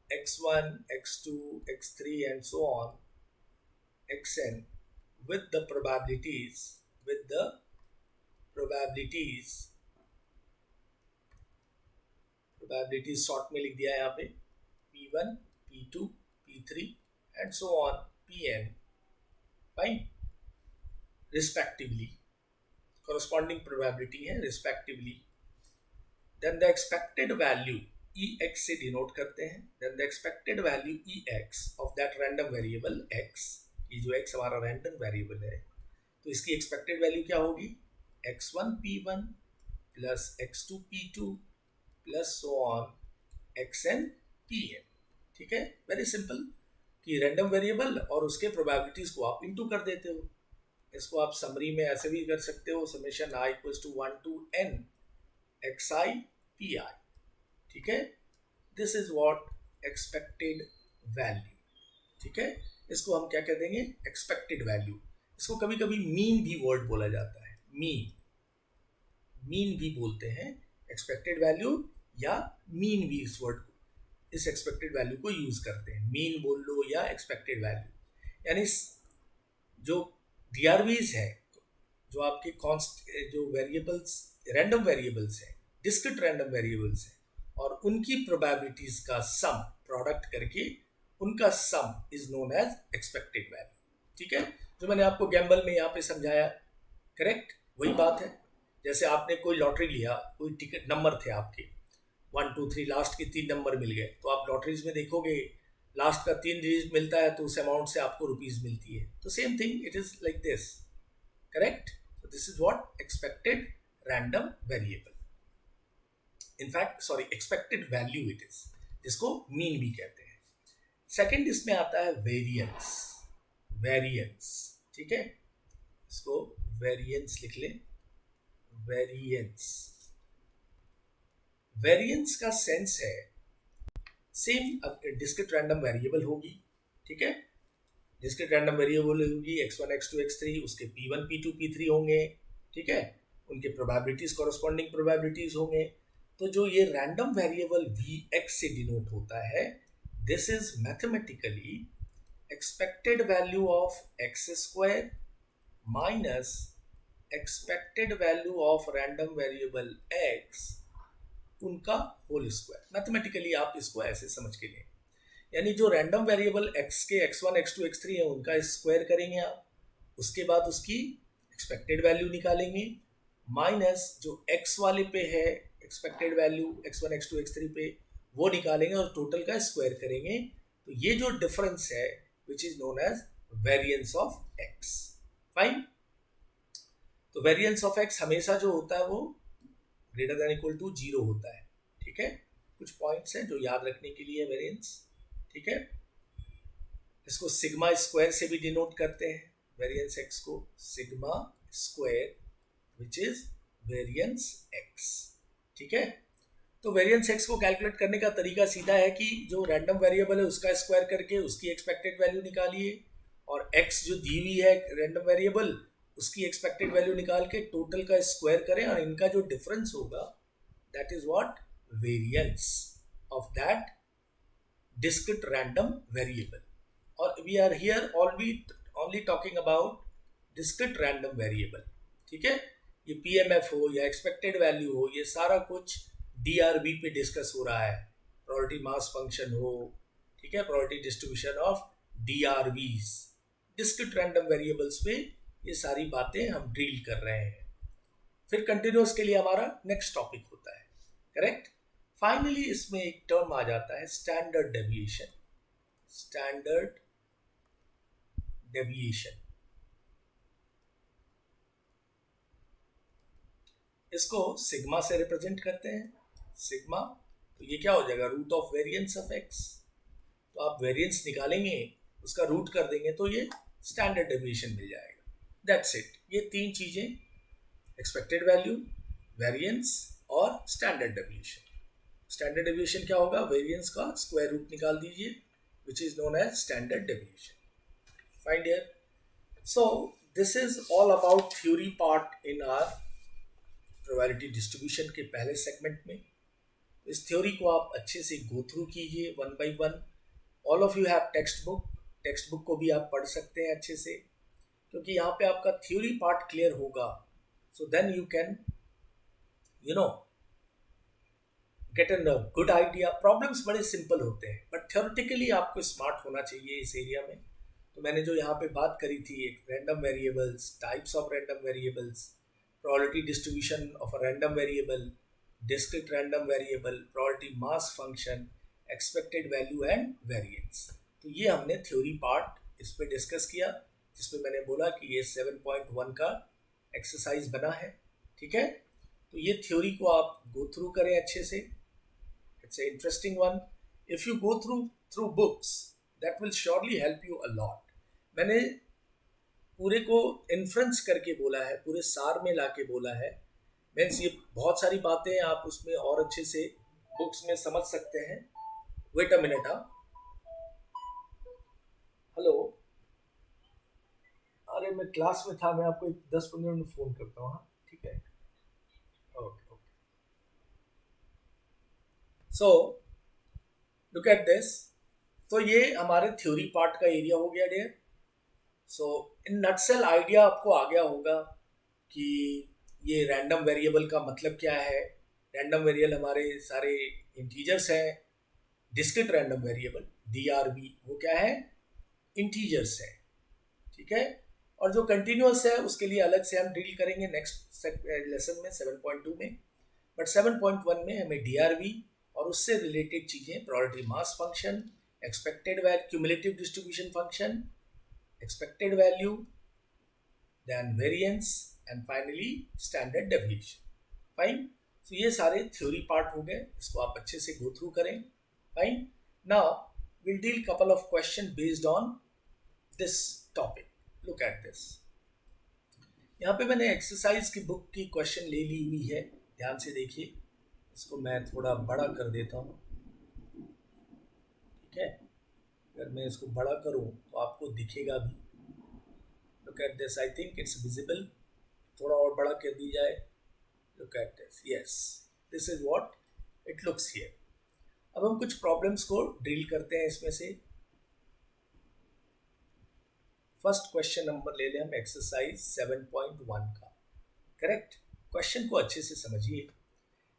x1 x2 x3 and so on xn with the probabilities short में लिख दिया है यहाँ पे P1, P2, P3 and so on, Pn, fine, respectively. Corresponding probability है respectively. Then the expected value Ex से denote करते हैं. Then the expected value Ex of that random variable x, ये जो x हमारा random variable है, तो इसकी expected value क्या होगी? x1 p1 plus x2 p2 plus so on xn pn. ठीक है, वेरी सिंपल कि रैंडम वेरिएबल और उसके प्रोबेबिलिटीज को आप इनटू कर देते हो. इसको आप समरी में ऐसे भी कर सकते हो, summation i equals to 1 to n xi pi. ठीक है, this is what expected value. ठीक है, इसको हम क्या कह देंगे? Expected value. इसको कभी कभी मीन भी वर्ड बोला जाता है, मीन भी बोलते हैं. एक्सपेक्टेड वैल्यू या मीन भी इस वर्ड को, इस एक्सपेक्टेड वैल्यू को यूज करते हैं. मीन बोल लो या एक्सपेक्टेड वैल्यू, यानी जो DRVs है, जो आपके जो वेरिएबल्स, रैंडम वेरिएबल्स हैं, डिस्क्रीट रैंडम वेरिएबल्स हैं, और उनकी प्रोबेबिलिटीज का सम प्रोडक्ट करके उनका sum is known as expected value. ठीक है, जो मैंने आपको गैम्बल में यहाँ पे समझाया, करेक्ट वही बात है. जैसे आपने कोई लॉटरी लिया, कोई टिकट नंबर थे आपके 1 2 3, लास्ट के 3 नंबर मिल गए, तो आप लॉटरीज में देखोगे लास्ट का 3 डिजिट मिलता है तो उस अमाउंट से आपको रुपीज मिलती है. तो same thing it is like this, correct. So this is what expected random variable. In fact, sorry, expected value it is, जिसको मीन भी कहते हैं. सेकंड इसमें आता है वेरिएंस. वेरिएंस, ठीक है, इसको वेरिएंस लिख लें. वेरिएंस, वेरिएंस का सेंस है सेम डिस्क्रीट रैंडम वेरिएबल होगी. ठीक है, डिस्क्रीट रैंडम वेरिएबल होगी x1 x2 x3, उसके p1 p2 p3 होंगे. ठीक है, उनके प्रोबेबिलिटीज कॉरस्पॉन्डिंग प्रोबेबिलिटीज होंगे. तो जो ये रैंडम वेरिएबल vx से डिनोट होता है, this is mathematically expected value of x square minus expected value of random variable x, उनका होल स्क्वायर. मैथमेटिकली आप इसको ऐसे समझ के लें, यानी जो रैंडम वेरिएबल x के x1 x2 x3 है उनका स्क्वायर करेंगे आप, उसके बाद उसकी एक्सपेक्टेड वैल्यू निकालेंगे, माइनस जो x वाले पे है expected value x1 x2 x3 पे, वो निकालेंगे और टोटल का स्क्वायर करेंगे. तो ये जो डिफरेंस है which is known as variance of x. Fine. तो वेरिएंस ऑफ x हमेशा जो होता है वो ग्रेटर देन इक्वल टू 0 होता है. ठीक है, कुछ पॉइंट्स हैं जो याद रखने के लिए वेरिएंस. ठीक है, इसको सिग्मा स्क्वायर से भी डिनोट करते हैं, वेरिएंस x को sigma square which is variance x. ठीक है, तो वेरिएंस x को कैलकुलेट करने का तरीका सीधा है कि जो रैंडम वेरिएबल है उसका स्क्वायर करके उसकी एक्सपेक्टेड वैल्यू निकालिए, और x जो दी हुई है रैंडम वेरिएबल उसकी एक्सपेक्टेड वैल्यू निकाल के टोटल का स्क्वायर करें, और इनका जो डिफरेंस होगा that is what variance of that discrete random variable. और we are here only talking about discrete random variable. ठीक है, ये PMF हो या expected value हो, ये सारा कुछ DRV पे डिस्कस हो रहा है. probability mass function हो, ठीक है, probability distribution of DRVs, discrete random variables पे ये सारी बातें हम ड्रिल कर रहे हैं. फिर कंटिन्यूअस के लिए हमारा नेक्स्ट टॉपिक होता है, करेक्ट. फाइनली इसमें एक टर्म आ जाता है स्टैंडर्ड डेविएशन. स्टैंडर्ड डेविएशन, इसको सिग्मा से रिप्रेजेंट करते हैं. सिग्मा, तो ये क्या हो जाएगा? Root of variance of x. तो आप वेरिएंस निकालेंगे, उसका रूट कर देंगे तो ये स्टैंडर्ड डेविएशन मिल जाएगा. That's it. ये 3 चीजें, एक्सपेक्टेड वैल्यू, वेरिएंस और स्टैंडर्ड डेविएशन. स्टैंडर्ड डेविएशन क्या होगा? वेरिएंस का स्क्वायर रूट निकाल दीजिए, which is known as standard deviation. Fine dear. So this is all about theory part in our probability distribution के पहले सेगमेंट में. इस थ्योरी को आप अच्छे से गो थ्रू कीजिए one by one. All of you have text book. Text book को भी आप पढ़ सकते हैं अच्छे से, क्योंकि यहाँ पे आपका थ्योरी पार्ट क्लियर होगा. So then you can get an good idea. Problems बड़े सिंपल होते हैं बट थ्योरेटिकली आपको स्मार्ट होना चाहिए इस एरिया में। तो मैंने जो यहाँ पे बात करी थी, एक random variables, types of random variables, probability distribution of a random variable, discrete random variable, probability mass function, expected value and variance. तो ये हमने थ्योरी पार्ट इस पे डिस्कस किया, जिसपे मैंने बोला कि ये 7.1 का एक्सरसाइज बना है। ठीक है, तो ये थ्योरी को आप गो थ्रू करें अच्छे से। It's a interesting one. If you go through books that will surely help you a lot. मैंने पूरे को इन्फ्रेंस करके बोला है, पूरे सार में लाके बोला है। मीन्स ये बहुत सारी बातें आप उसमें और अच्छे से बुक्स में समझ सकते हैं। Wait a minute. हाँ, हेलो, अरे मैं क्लास में था, मैं आपको 10-15 मिनट फ़ोन करता हूँ। हाँ ठीक है, okay okay. So look at this. तो ये हमारे थ्योरी पार्ट का एरिया हो गया डियर। सो इन नटसेल आइडिया आपको आ गया होगा कि ये रैंडम वेरिएबल का मतलब क्या है। रैंडम वेरिएबल हमारे सारे इंटीजर्स हैं। डिस्क्रीट रैंडम वेरिएबल DRV वो क्या है, इंटीजर्स है। ठीक है, और जो कंटिन्यूअस है उसके लिए अलग से हम डील करेंगे नेक्स्ट लेसन में 7.2 में। बट 7.1 में हमें DRV और उससे रिलेटेड चीज़ें, probability mass function, expected value, cumulative distribution function, expected value, then variance and finally standard deviation. Fine. So ये सारे theory part हो गए, इसको आप अच्छे से go through करें. Fine. Now we'll deal couple of questions based on this topic. Look at this. यहाँ पे मैंने एक्सरसाइज की बुक की क्वेश्चन ले ली हुई है, ध्यान से देखिए। इसको मैं थोड़ा बड़ा कर देता हूँ। ठीक है, अगर मैं इसको बड़ा करूँ तो आपको दिखेगा भी। Look at this. I think it's visible. थोड़ा और बड़ा कर दी जाए। Look at this. Yes, this is what it looks here. अब हम कुछ प्रॉब्लम्स को ड्रिल करते हैं इसमें से। फर्स्ट क्वेश्चन नंबर ले लें हम एक्सरसाइज 7.1 का। करेक्ट, क्वेश्चन को अच्छे से समझिए।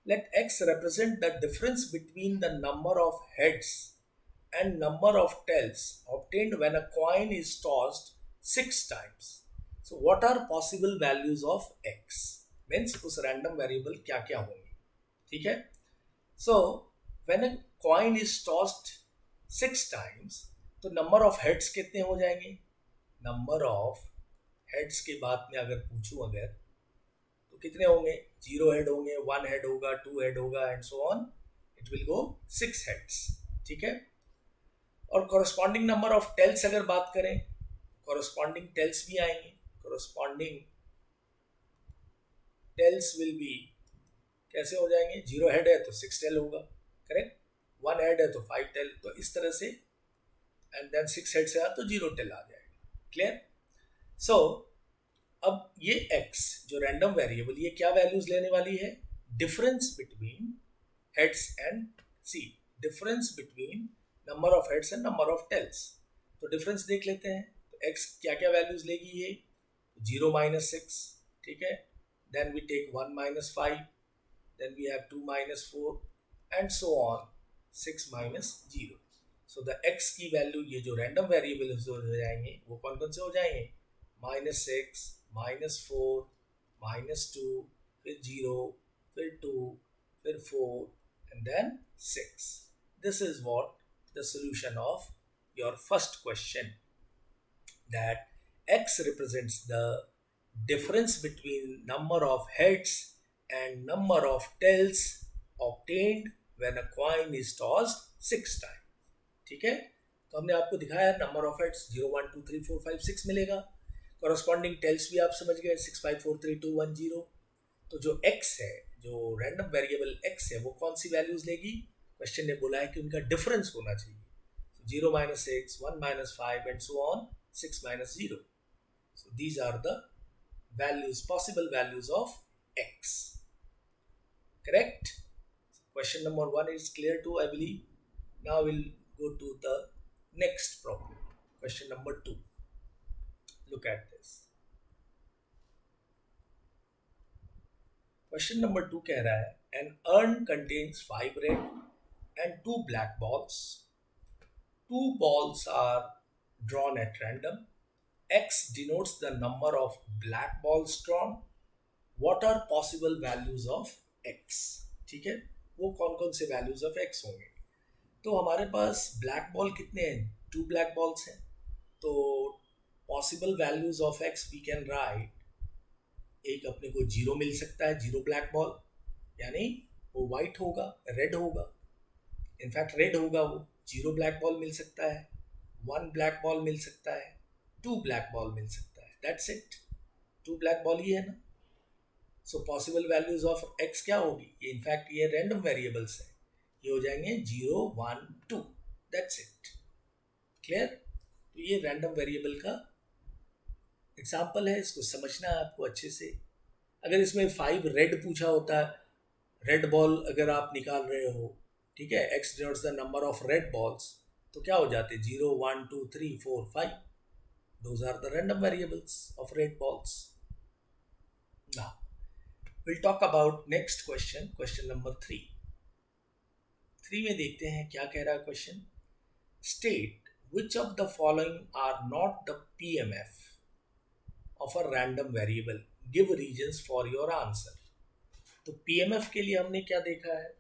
Let x represent the difference between the number of heads and number of tails obtained when a coin is tossed 6 times. So what are possible values of x? Means उस random variable क्या क्या होंगे। ठीक है, so when a coin is tossed 6 times, तो number of heads कितने हो जाएंगे। number of heads के बाद में अगर पूछूं अगर, तो कितने होंगे। 0 हेड होंगे, 1 हेड होगा, 2 हेड होगा and so on, it will go 6 heads. ठीक है, और कॉरस्पॉन्डिंग नंबर ऑफ टेल्स अगर बात करें, कॉरस्पॉन्डिंग टेल्स भी आएंगे। कॉरस्पॉन्डिंग टेल्स विल बी कैसे हो जाएंगे। 0 हेड है तो 6 टेल होगा, करेक्ट। 1 हेड है तो 5 टेल, तो इस तरह से, एंड देन 6 हेड से आ तो 0 टेल आ जाएगा। क्लियर। सो अब ये x जो रैंडम वेरिएबल, ये क्या वैल्यूज लेने वाली है। Difference between heads and see, difference between number of heads and number of tails. तो डिफरेंस देख लेते हैं। तो x क्या क्या वैल्यूज लेगी ये। 0 - 6, ठीक है, then we take 1 - 5, then we have 2 - 4 and so on 6 - 0। So the x की वैल्यू, ये जो रैंडम वेरिएबल हो जाएंगे वो कौन कौन से हो जाएंगे। -6, -4, -2, फिर 0, फिर 2, फिर 4 and then 6. This is what the solution of your first question, that x represents the difference between number of heads and number of tails obtained when a coin is tossed 6 times. ठीक है, तो हमने आपको दिखाया number of heads 0, 1, 2, 3, 4, 5, 6 मिलेगा। Corresponding tales भी आप समझ गए 6, 5, 4, 3, 2, 1, 0। तो जो x है, जो रैंडम वेरिएबल x है, वो कौन सी वैल्यूज लेगी। क्वेश्चन ने बोला है कि उनका डिफरेंस होना चाहिए। 0 - 6, 1 - 5 and so on 6 - 0। So these are the values, possible values of x। Correct. Question number 1 is clear too, I believe. Now we'll go to the next problem. Question number 2. Look at this. Question number 2 कह रहा है An urn contains 5 red and 2 black balls. 2 balls are drawn at random. X denotes the number of black balls drawn. What are possible values of X? ठीक है, वो कौन कौन से values of X होंगे? तो हमारे पास ब्लैक बॉल कितने हैं? 2 ब्लैक बॉल्स हैं. तो possible values of X we can write, एक अपने को 0 मिल सकता है, 0 ब्लैक बॉल, यानी वो वाइट होगा, रेड होगा, इनफैक्ट रेड होगा वो. 0 ब्लैक बॉल मिल सकता है, 1 ब्लैक बॉल मिल सकता है, 2 ब्लैक बॉल मिल सकता है. That's it. 2 ब्लैक बॉल ही है ना. So possible values of X क्या होगी? ये इनफैक्ट ये रैंडम वेरिएबल्स हैं, ये हो जाएंगे 0 1 2. That's it. क्लियर? तो ये रैंडम वेरिएबल का एग्जाम्पल है, इसको समझना है आपको अच्छे से. अगर इसमें 5 रेड पूछा होता है, रेड बॉल अगर आप निकाल रहे हो, ठीक है, X denotes the number of red balls, तो क्या हो जाते? 0 1 2 3 4 5. Those are the random variables of red balls. Now we'll talk about next question, question number 3. 3 में देखते हैं क्या कह रहा है question. State which of the following are not the PMF of a random variable. Give reasons for your answer. तो PMF के लिए हमने क्या देखा है?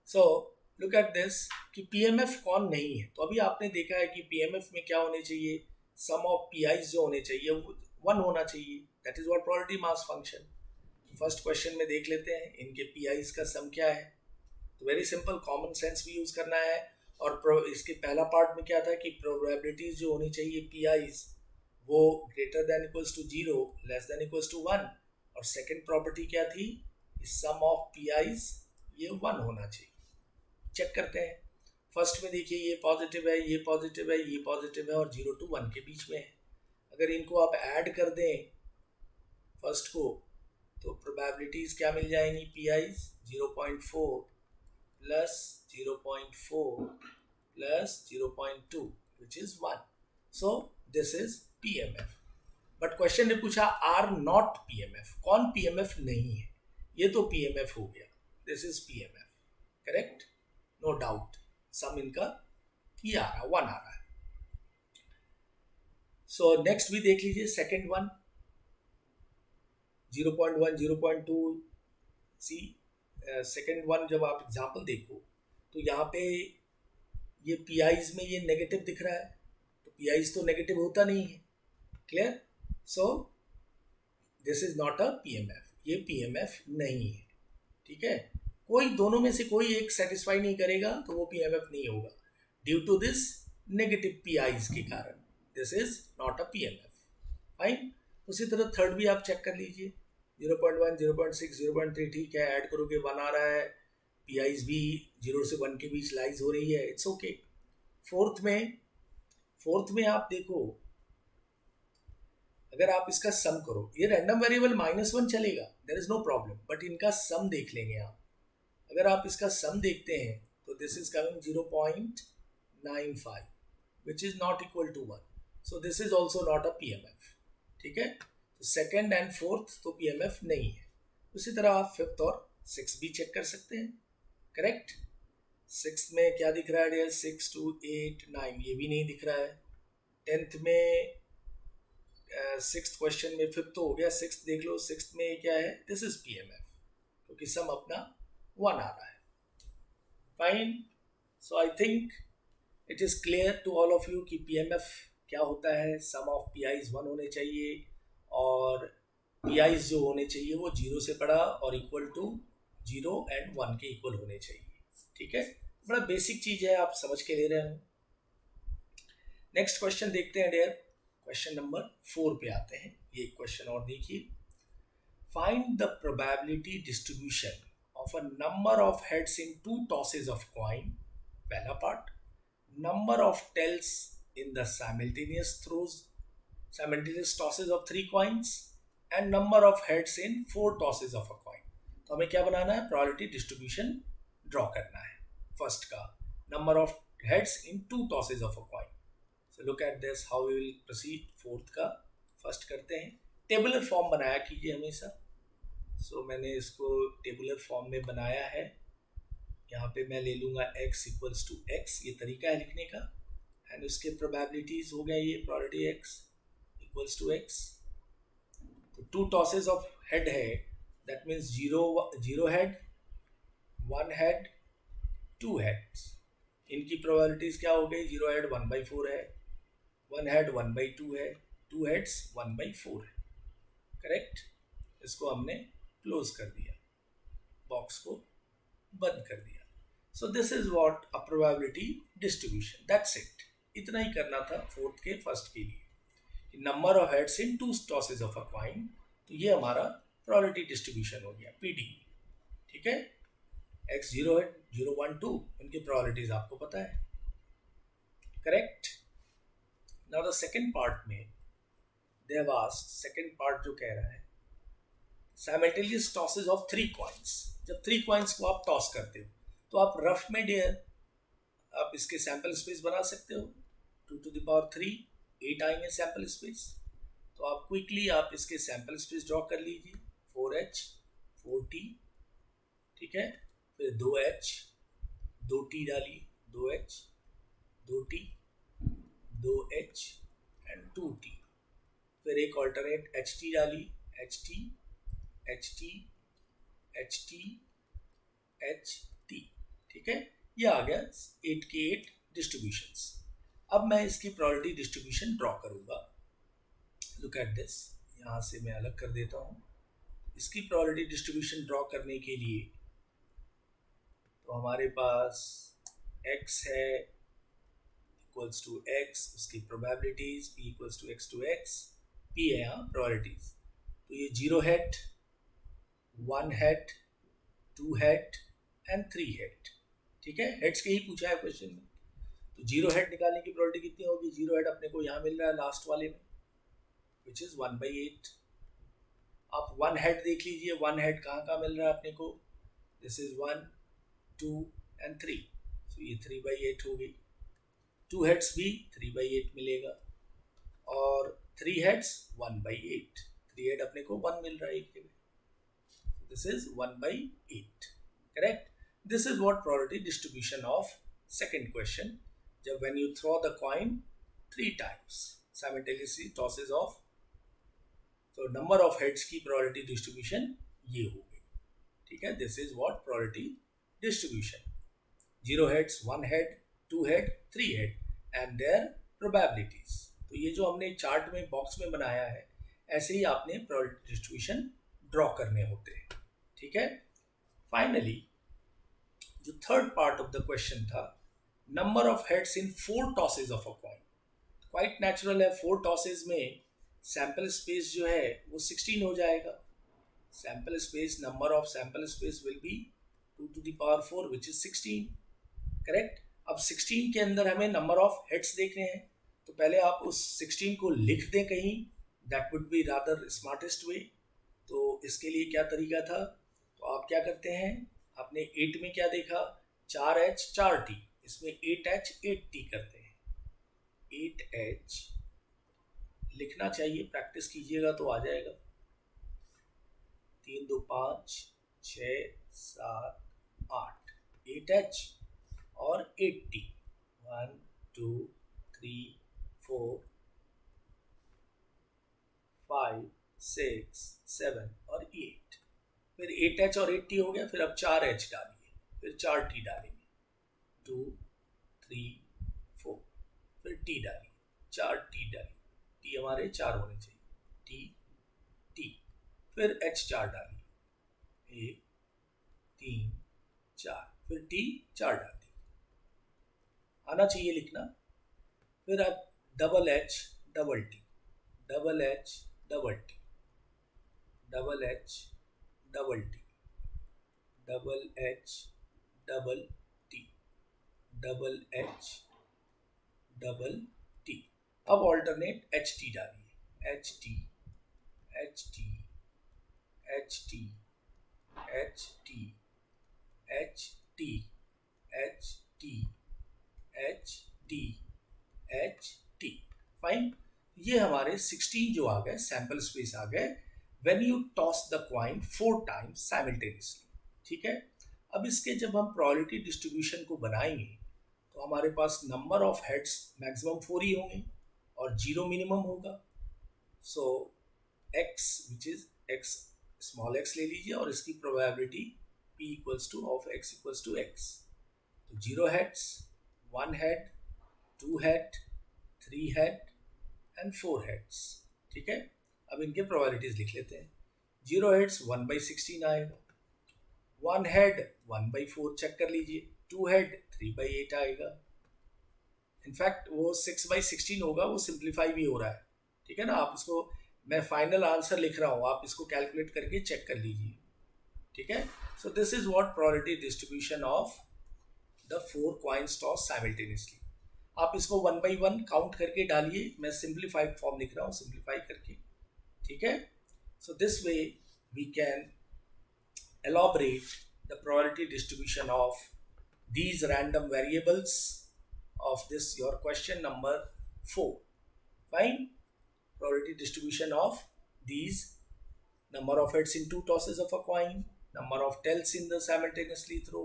सो लुक एट दिस कि PMF कौन नहीं है. तो अभी आपने देखा है कि PMF में क्या होने चाहिए? सम ऑफ PIs जो होने चाहिए वो 1 होना चाहिए. That is what probability mass function. First question में देख लेते हैं इनके PIs का सम क्या है. तो वेरी सिंपल, कॉमन सेंस भी यूज करना है. और इसके पहला पार्ट में क्या था कि प्रोबेबिलिटीज जो होनी चाहिए PIs वो greater than equals to 0 less than equals to 1. और सेकेंड प्रॉपर्टी क्या थी? सम ऑफ PIs ये 1 होना चाहिए. चेक करते हैं. फर्स्ट में देखिए ये पॉजिटिव है, ये पॉजिटिव है, ये पॉजिटिव है और 0 to 1 के बीच में है. अगर इनको आप ऐड कर दें फर्स्ट को तो प्रोबेबिलिटीज क्या मिल जाएंगी? PIs 0.4 plus 0.4 plus 0.2 which is 1. So this is PMF. But question ने पूछा आर नॉट PMF. कौन PMF नहीं है? ये तो PMF हो गया. This is PMF. Correct? No doubt. Sum इनका ही आ रहा, 1 आ रहा है. सो नेक्स्ट भी देख लीजिए. Second one 0.1 0.2. सी सेकेंड वन जब आप एग्जाम्पल देखो तो यहाँ पे ये PIs में ये नेगेटिव दिख रहा है. तो PIs तो नेगेटिव होता नहीं है. Clear? So this is not a PMF. ये PMF नहीं है. ठीक है, कोई दोनों में से कोई एक सेटिस्फाई नहीं करेगा तो वो PMF नहीं होगा. Due to this negative PIs के कारण this is not a PMF. Fine. उसी तरह थर्ड भी आप चेक कर लीजिए. 0.1 0.6 0.3 ठीक है, ऐड करोगे 1 आ रहा है. PIs भी 0 से 1 के बीच लाइज हो रही है. It's okay. फोर्थ में आप देखो, अगर आप इसका सम करो, ये रैंडम वेरिएबल -1 चलेगा, there is no problem. But इनका सम देख लेंगे आप. अगर आप इसका सम देखते हैं तो this is coming 0.95 which is not equal to 1. So this is also not a PMF. ठीक है, तो सेकेंड एंड फोर्थ तो PMF नहीं है. उसी तरह आप फिफ्थ और सिक्स भी चेक कर सकते हैं. करेक्ट? सिक्स में क्या दिख रहा है? 6 2 8 9 ये भी नहीं दिख रहा है. 10th में सिक्स क्वेश्चन में फिफ्थ तो हो गया, सिक्स देख लो. सिक्स में क्या है? दिस इज PMF क्योंकि सम अपना 1 आ रहा है. Fine. So I think it is clear to all of you कि PMF क्या होता है. सम ऑफ PIs 1 होने चाहिए और PIs जो होने चाहिए वो 0 से बड़ा और इक्वल टू 0 एंड 1 के इक्वल होने चाहिए. ठीक है, बड़ा बेसिक चीज है, आप समझ के ले रहे हो. नेक्स्ट क्वेश्चन देखते हैं डियर. क्वेश्चन नंबर 4 पे आते हैं. ये क्वेश्चन और देखिए. Find the probability distribution of a number of heads in 2 tosses of coin. पहला part. Number of tails in the simultaneous tosses of 3 coins and number of heads in 4 tosses of a coin. तो हमें क्या बनाना है? Probability distribution draw करना है first का. number of heads in two tosses of a coin. So look at this how we will proceed. Fourth का first करते हैं. टेबुलर फॉर्म बनाया कीजिए हमेशा. सो मैंने इसको टेबुलर फॉर्म में बनाया है. यहाँ पे मैं ले लूँगा x इक्वल्स टू x, ये तरीका है लिखने का. एंड उसके प्रोबेबिलिटीज हो गया ये probability x equals to x. तो टू टॉसेस ऑफ हेड है, that means zero head, one head, two heads. इनकी प्रोबेबिलिटीज क्या हो गई? जीरो हेड 1/4 है, वन हेड 1/2 है, टू हेड्स 1/4 है. करेक्ट. इसको हमने क्लोज कर दिया, बॉक्स को बंद कर दिया. सो this is what a probability distribution. That's it. इतना ही करना था फोर्थ के फर्स्ट के लिए. Number of heads in to tosses of a coin. तो ये हमारा प्रोबेबिलिटी डिस्ट्रीब्यूशन हो गया, पीडी. ठीक है. x 0 है, 0 1 2, उनकी प्रोबेबिलिटीज आपको पता है. Correct. Now the second part में they have asked, second part जो कह रहा है साइमल्टेनियस टॉसेस ऑफ 3 कॉइन्स. जब 3 कॉइन्स को आप टॉस करते हो तो आप रफ में डेयर आप इसके सैंपल स्पेस बना सकते हो. 2⁻³ 8 आएंगे सैंपल स्पेस. तो आप क्विकली आप इसके सैंपल स्पेस ड्रॉ कर लीजिए. 4h 4t. ठीक है. फिर 2h 2t डालिए, 2h 2t 2h and 2t. फिर एक ऑल्टरनेट ht डालिए, ht ht ht ht. ठीक है. ये आ गया 8 के 8 डिस्ट्रीब्यूशंस. अब मैं इसकी प्रोबेबिलिटी डिस्ट्रीब्यूशन ड्रॉ करूंगा. Look at this. यहाँ से मैं अलग कर देता हूँ. इसकी प्रोबेबिलिटी डिस्ट्रीब्यूशन ड्रॉ करने के लिए तो हमारे पास x है इक्वल्स टू x, उसकी probabilities p equals to x, p है यहाँ प्रोबेबिलिटीज. तो ये 0 head, 1 head, 2 head and 3 head. ठीक है. हेड्स के ही पूछा है क्वेश्चन में. तो 0 हेड निकालने की प्रोबेबिलिटी कितनी होगी? 0 हेड अपने को यहाँ मिल रहा है लास्ट वाले में, विच इज 1/8. आप 1 हेड देख लीजिए. 1 हेड कहाँ मिल रहा है अपने को? This is 1 2 and 3. सो ये 3/8 हो गई. 2 हेड्स भी 3/8 मिलेगा और 3 हेड्स 1/8. 3 हेड अपने को 1 मिल रहा है एक जगह. This is 1/8. Correct. This is what probability distribution of second question. जब when you throw the coin 3 times simultaneously tosses of, तो नंबर ऑफ हेड्स की प्रोबेबिलिटी डिस्ट्रीब्यूशन ये हो गई. ठीक है. This is what probability distribution. 0 heads, 1 head, 2 head, 3 head and their probabilities. तो ये जो हमने चार्ट में बॉक्स में बनाया है, ऐसे ही आपने प्रोबेबिलिटी डिस्ट्रीब्यूशन ड्रॉ करने होते हैं. ठीक है. फाइनली जो third part of the question था, number of heads in 4 tosses of a coin. Quite natural है. 4 टॉसेज में सैंपल स्पेस जो है वो 16 हो जाएगा. Sample space, number of sample space will be 2⁴ which is 16. Correct. अब 16 के अंदर हमें नंबर ऑफ हेड्स देखने हैं. तो पहले आप उस 16 को लिख दें कहीं. That would be rather smartest way. तो इसके लिए क्या तरीका था? तो आप क्या करते हैं, आपने 8 में क्या देखा? 4h 4t. इसमें 8h 8t करते हैं. 8h लिखना चाहिए, प्रैक्टिस कीजिएगा तो आ जाएगा. 3 2 5 6 7 8. 8h और 8t. 1 2 3 4 5 6 7 और 8. फिर 8h और 8t हो गया. फिर अब 4h डालिए, फिर 4t डालेंगे. 2 3 4. फिर t डालिए, 4t डालिए. t हमारे 4 होने चाहिए. t t. फिर h4 डालिए, 1 3 4. फिर t 4 डाल दी. आना चाहिए लिखना. फिर अब double h double t, double h double t, double h double t, double h double t, double h double t. अब ऑल्टरनेट ht डालिए. ht ht ht ht ht ht T H T. Fine, ये हमारे 16 जो आ गए sample space आ गए when you toss the coin 4 times simultaneously. ठीक है, अब इसके जब हम प्रोबेबिलिटी डिस्ट्रीब्यूशन को बनाएंगे तो हमारे पास नंबर ऑफ हेड्स मैक्सिमम 4 ही होंगे और 0 मिनिमम होगा। So x which is x small x ले लीजिए और इसकी probability p equals to of x equals to x। तो 0 heads, 1 head, 2 head, 3 head and 4 heads. ठीक है, अब इनके प्रोबेबिलिटीज लिख लेते हैं। 0 हेड्स 1/16 आएगा, 1 हेड 1/4 चेक कर लीजिए, 2 हेड 3/8 आएगा। इनफैक्ट वो 6/16 होगा, वो सिंप्लीफाई भी हो रहा है। ठीक है ना, आप इसको, मैं फाइनल आंसर लिख रहा हूँ, आप इसको कैलकुलेट करके चेक कर लीजिए। ठीक है, so this is what probability distribution of the 4 coins toss simultaneously. आप इसको 1 by 1 काउंट करके डालिए, मैं सिंप्लीफाइड फॉर्म लिख रहा हूँ, सिंप्लीफाई करके। ठीक है, so this way we can elaborate the probability distribution of these random variables of this your question number 4. Fine, probability distribution of these number of heads in 2 tosses of a coin, number of tails in the simultaneously throw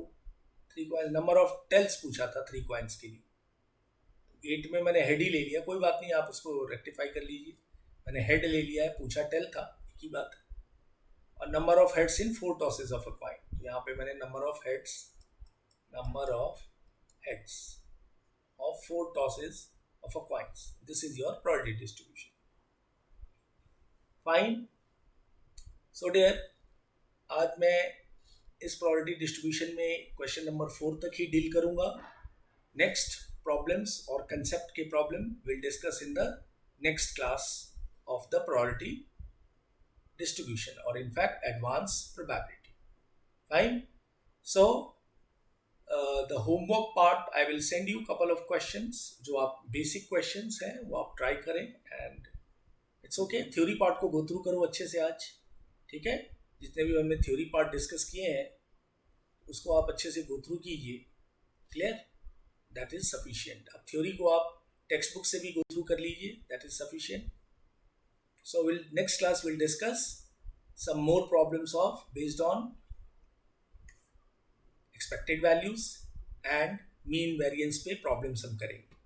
3 coins, number of tails पूछा था 3 coins के लिए। 8 में मैंने head ही ले लिया, कोई बात नहीं, आप उसको रेक्टिफाई कर लीजिए। मैंने हेड ले लिया है, पूछा टेल था, एक ही बात है। और number of heads in 4 tosses of a coin, तो यहाँ पे मैंने number of heads of 4 tosses of a coins, this is your probability distribution. Fine, so dear, आज मैं इस प्रोबेबिलिटी डिस्ट्रीब्यूशन में क्वेश्चन नंबर 4 तक ही डील करूंगा। नेक्स्ट प्रॉब्लम्स और कंसेप्ट के problem will discuss in the next class of the probability distribution or in fact advanced probability. Fine, so the homework part I will send you couple of questions जो आप basic questions हैं वो आप try करें and it's okay, theory part को go through करो अच्छे से आज। ठीक है, जितने भी हमने theory part discuss किए हैं उसको आप अच्छे से go through कीजिए। clear, that is sufficient। अब theory को आप textbook से भी go through कर लीजिए, that is sufficient। So next class we'll discuss some more problems of based on expected values and mean variance पे problems हम करेंगे।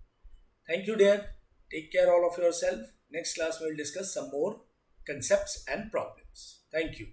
Thank you dear, take care all of yourself। Next class we'll discuss some more concepts and problems। Thank you।